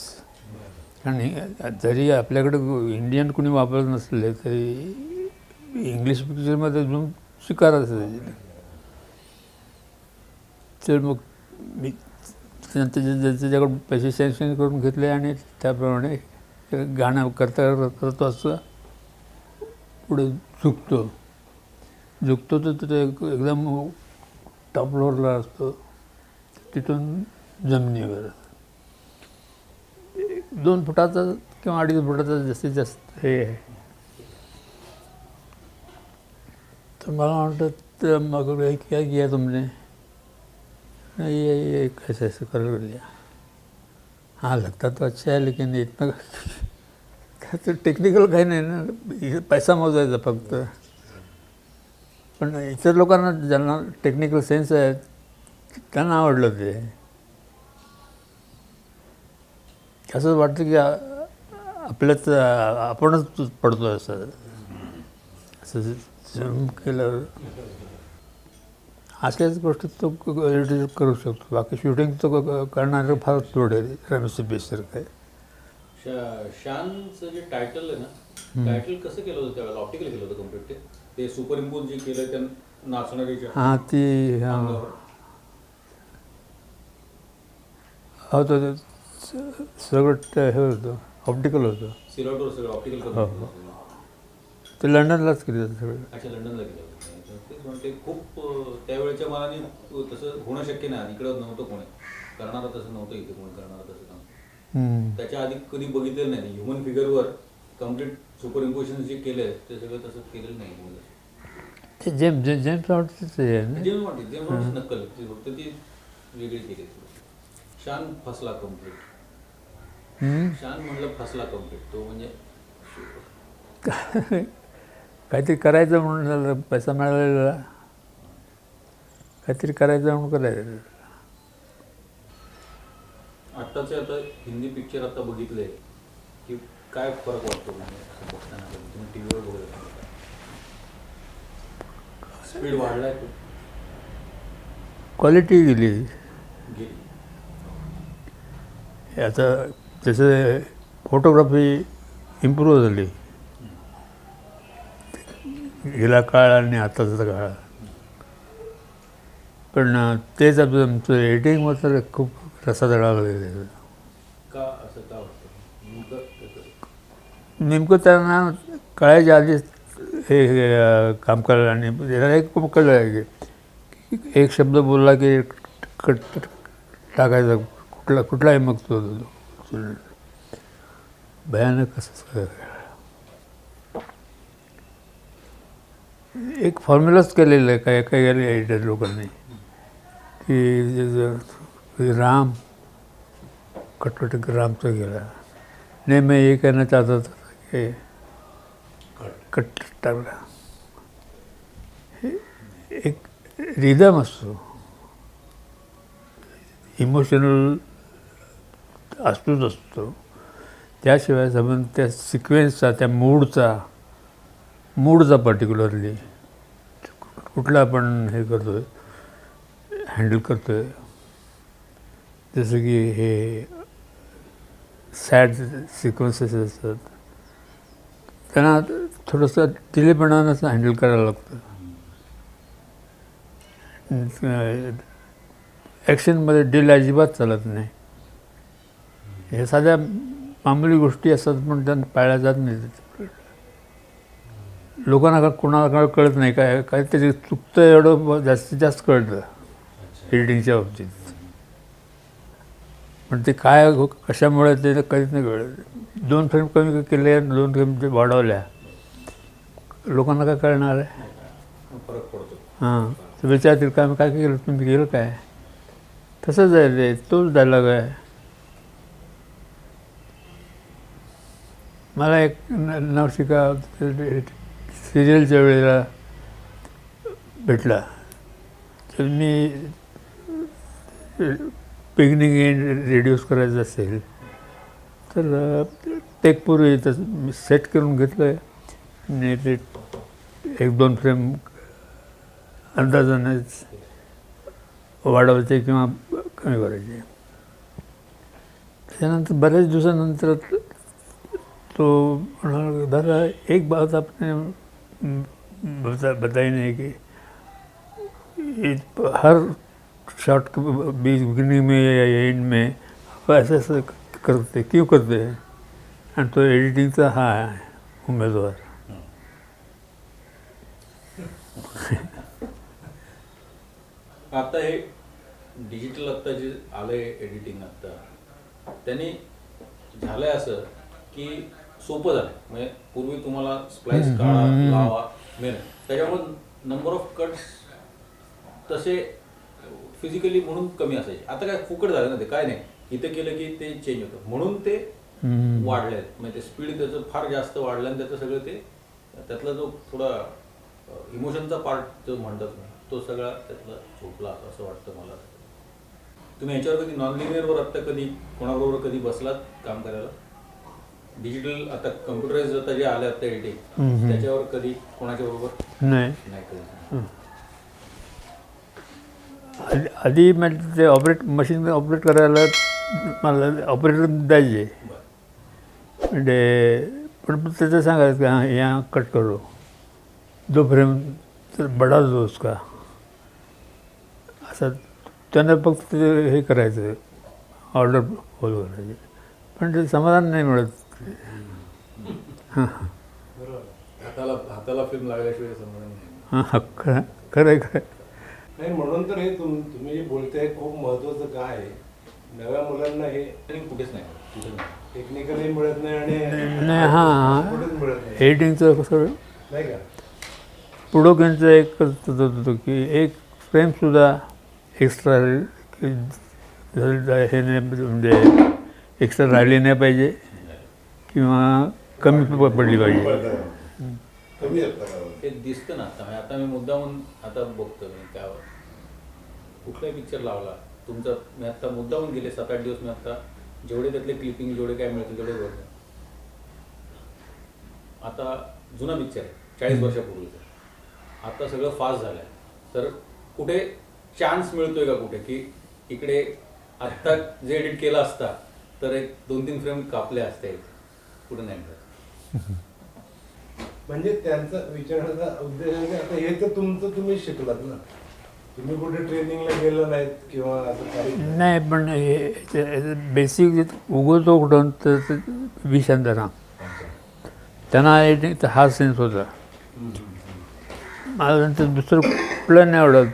आणि जरी आपल्याकडे इंडियन कुणी वापरत नसले तरी इंग्लिश पिक्चरमध्ये झूम स्वीकारच. तर मग मी त्याच्याकडून पैसे सँक्शन करून घेतले आणि त्याप्रमाणे गाणं करता करतो असं पुढे झुकतो तर ते एकदम टॉप फ्लोअरला असतो, तिथून जमिनीवर 2 फुटाचा किंवा 2.5 फुटाचा जास्तीत जास्त हे आहे. तो मला वाटतं तर मग क्या किया तुमने, नहीं ये कैसे ऐसे कर लिया. हाँ लगता तो अच्छा है लेकिन इतना तो टेक्निकल काही नाही ना, पैसा मोजायचा फक्त. पण इतर लोकांना ज्यांना टेक्निकल सेन्स आहे त्यांना आवडलं ते. असं वाटतं की आपल्याच आपणच पडतो असं झूम केल्यावर. अशाच गोष्टी तो एडिट करू शकतो. बाकी शूटिंग तो करणारे फार थोडे रमेश बेसारखं आहे. शानचं जे टायटल आहे ना, टायटल कसं केलं होतं त्यावेळेला? ऑप्टिकल केलं होतं कम्प्लीट ते सुपर इम्पोज जे केलं त्या नाचणारीच्या हां ती होतं सगळं हे होतं, ऑप्टिकल होतं. सिलॉटवर सगळं ऑप्टिकल हो करून हो ते लंडनलाच केलं होतं सगळं. अच्छा, लंडनला केलं होतं. तेच म्हणते खूप त्यावेळेच्या मनाने तसं होणं शक्य नाही. इकडं नव्हतं कोणी करणारं, तसं नव्हतं इथे कोणी करणारं तसं काम. त्याच्या आधी कधी बघितलेलं नाही. ह्युमन फिगरवर कम्प्लीट सुपर इम्पोजिशन जे केलं ते सगळं तसं केलेलं नाही कोणी. ते जेम्स बॉन्डचंच आहे ना. जेम्स बॉन्ड नक्कल ती फक्त ती वेगळी केली. शान फसला कम्प्लीट. शान म्हणलं फसला कम्प्लीट तो. म्हणजे काहीतरी करायचं म्हणून झालं, पैसा मिळालेला काहीतरी करायचं म्हणून करायचं. आत्ताचे आता हिंदी पिक्चर आता बघितले की काय फरक वाटतो म्हणजे बघताना? तुम्ही टी व्हीवर बघत स्पीड वाढलाय खूप, क्वालिटी गेली. गेली. आता जसं फोटोग्राफी इम्प्रूव्ह झाली गेला काळ आणि आताचा काळ. पण तेच आमचं एडिटिंग मात्र खूप रसातळा लागलेलं आहे. का असं का वाटतं? नेमकं त्यांना कळायच्या आधीच हे काम करायला. आणि त्याला एक कळलं आहे की एक शब्द बोलला की कट टाकायचा कुठलाही मग तो भयानक असं एक फॉर्म्युलाच केलेलं आहे काय काही एडिटर लोकांनी कि राम कटकट रामचा गेला. नहीं मैं ये कहना चाहता था कि कट टाकला. एक रिदम असतो, इमोशनल असतोच असतो. त्याशिवाय संबंध त्या सिक्वेन्सचा, त्या मूडचा पर्टिक्युलरली कुठला आपण हे करतो आहे हँडल करतो आहे. जसं की हे सॅड सिक्वेन्सेस असतात त्यांना थोडंसं दिलेपणानंच हँडल करायला लागतं. ॲक्शनमध्ये डील अजिबात चालत नाही. हे साध्या मामूली गोष्टी असतात पण त्यांना पाळल्या जात नाही. लोकांना कोणाला कळत नाही काय काहीतरी चुकतं एवढं जास्तीत जास्त कळतं एडिटिंगच्या बाबतीत. पण ते काय कशामुळे ते कधीच नाही कळत. 2 फ्रेम कमी केले, 2 फ्रेम ते वाढवल्या, लोकांना काय कळणार आहे? फरक पडतो. हां तर विचारतील काय केलं तुम्ही, केलं काय? तसंच आहे ते, तोच डायलॉग आहे. मला एक नवशिका सिरियलच्या वेळेला भेटला तर मी बिगिनिंग एंड रेड्यूस करायचं असेल तर टेकपूर्वी तसं मी सेट करून घेतलं आहे आणि ते 1-2 फ्रेम अंदाजानेच वाढवायचे किंवा कमी करायचे. त्याच्यानंतर बऱ्याच दिवसानंतर तो म्हणाला दादा एक बात आपने बताई नहीं कि हर शॉर्ट बिगिनिंग में या एंड में असं असं करते क्यों करते आणि तो एडिटिंगचा हा आहे उमेदवार. आता हे डिजिटल आत्ता जे आलंय एडिटिंग आत्ता त्यांनी झालंय असं की सोपं झालं. म्हणजे पूर्वी तुम्हाला स्प्लाइस काढा लावा मेन त्याच्यामुळे नंबर ऑफ कट्स तसे फिजिकली म्हणून कमी असायचे. आता काय फुकट झालं ना ते, काय नाही इथे केलं की ते चेंज होतं म्हणून ते वाढले आहेत. म्हणजे ते स्पीड त्याचं फार जास्त वाढलं आणि त्याचं सगळं ते त्यातला जो थोडा इमोशनचा पार्ट जो म्हणतात ना तो सगळा त्यातला झोपला असं वाटतं मला. तुम्ही याच्यावर कधी नॉन लिनियरवर आत्ता कधी कोणाबरोबर कधी बसलात काम करायला? डिजिटल आता कम्प्युटराइज आता जे आले आता एडिटिंग त्याच्यावर कधी कोणाच्या बरोबर नाही. नाही कधी. आधी म्हणजे ते मशीन ऑपरेट करायला मला ऑपरेटर द्यायचे म्हणजे पण त्याचं सांगायचं की हां यहाँ कट करो दो फ्रेम तर बडा दो उसका असं त्यानं फक्त हे करायचं ऑर्डर फॉलो करायची पण ते समाधान नाही मिळत. हाताला फिल्म लागल्याशिवाय समजणार नाही. हां खरं खरं खरं. नाही म्हणून तर हे तुम्ही जे बोलताय खूप महत्वाचं काय आहे, नव्या मुलांना हे कुठेच नाही कुठेच नाही. टेक्निकली मिळत नाही आणि नाही हां कुठेच मिळत नाही एडिटिंगचं कसं नाही का. पुढोक्यांचं एक करत होतं की एक फ्रेमसुद्धा एक्स्ट्रा हे नाही म्हणजे एक्स्ट्रा राहिली नाही पाहिजे किंवा कमी पडली पाहिजे. कमी असतं ते दिसतं ना आता. आता मी मुद्दामून आता बघतो मी त्यावर कुठलाही पिक्चर लावला तुमचा मी आता मुद्दामून गेले 7-8 दिवस मी आता जेवढे त्यातले क्लिपिंग जेवढे काय मिळतील तेवढे बघतो. आता जुना पिक्चर आहे 40 वर्षापूर्वीचा, आता सगळं फास्ट झालं आहे. तर कुठे चान्स मिळतोय का कुठे की इकडे आत्ता जे एडिट केलं असता तर एक 2-3 फ्रेम कापले असते, कुठे नाही मिळत. म्हणजे त्यांचा विचारण्याचा उद्देश आहे की आता हे तर तुमचं तुम्ही शिकलात ना, तुम्ही कुठे ट्रेनिंगला गेलं नाहीत किंवा असं काही नाही पण हे बेसिक उगवतो कुठून तर विषांतरा त्यांना एडिटिंग हा सेन्स होता. मला नंतर दुसरं कुठलं नाही आवडत.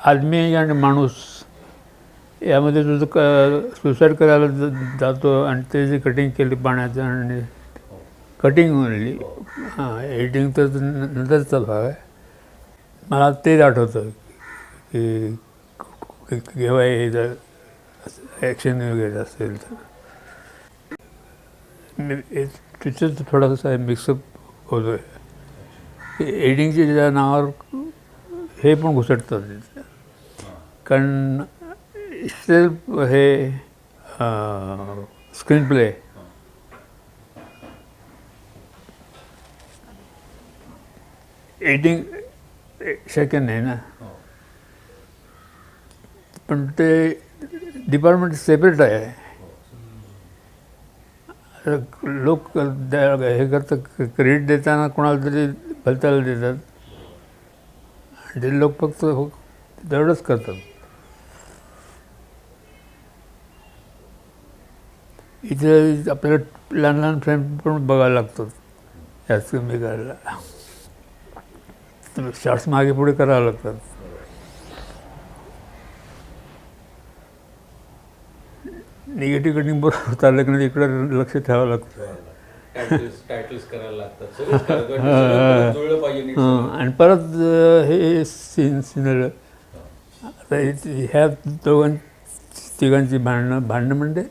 आदमी आणि माणूस यामध्ये तुझं सुसाईड करायला जातो आणि ते जे कटिंग केली पाण्याचं आणि कटिंग म्हणली हां एडिटिंग तर नंतर चालू आहे. मला तेच आठवतं की केव्हा हे जर ॲक्शन वगैरे असेल तर तिथेच थोडासा मिक्सअप होतो आहे. एडिटिंगच्या नावावर हे पण घुसटतात कारण सेल्फ हे स्क्रीन प्ले एडिटिंग शक्य नाही ना. पण ते डिपार्टमेंट सेपरेट आहे. लोक हे करतात क्रेडिट देताना कोणाला तरी भलत्याला देतात आणि ते लोक फक्त तेवढंच करतात. इथे आपल्याला लहान लहान फ्रेम पण बघायला लागतात याच कमी करायला. शॉर्ट्स मागे पुढे करावं लागतात. निगेटिव्ह कटिंग बरोबर चाललं की नाही इकडं लक्ष ठेवावं लागतं. टायटल्स करायला लागतात सगळं जुळलं पाहिजे नीट सगळं. आणि परत हे सिनर आता ह्या तिघांची भांडणं म्हणजे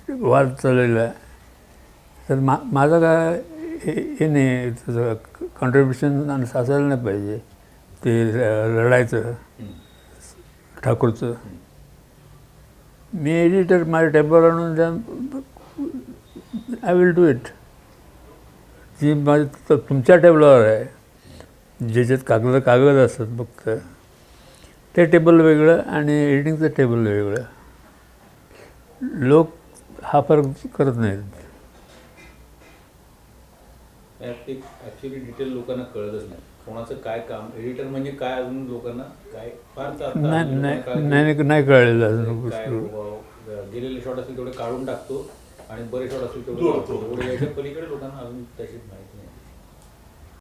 वाद चाललेला आहे. तर माझं काय हे नाही त्याचं कॉन्ट्रीब्युशन असायला नाही पाहिजे ते लढायचं ठाकूरचं. मी एडिटर माझ्या टेबलवर आणून द्या आय विल डू इट. जी माझ्या तुमच्या टेबलावर आहे ज्याच्यात कागद असतात फक्त ते टेबल वेगळं आणि एडिटिंगचं टेबल वेगळं. लोक हा फरक करत नाहीत. ॲक्च्युली डिटेल लोकांना कळतच नाही. कोणाचं काय काम, एडिटर म्हणजे काय अजून लोकांना काय फार आता नाही लोकांना नाही कळतं. नाही नाही कळलेलं अजून काय गोष्ट. गेलेले शॉट असतील तेवढे काढून टाकतो आणि बरे शॉट असतील तेवढे जोडतो. एवढे याच्या पलीकडे लोकांना अजून तशीच माहिती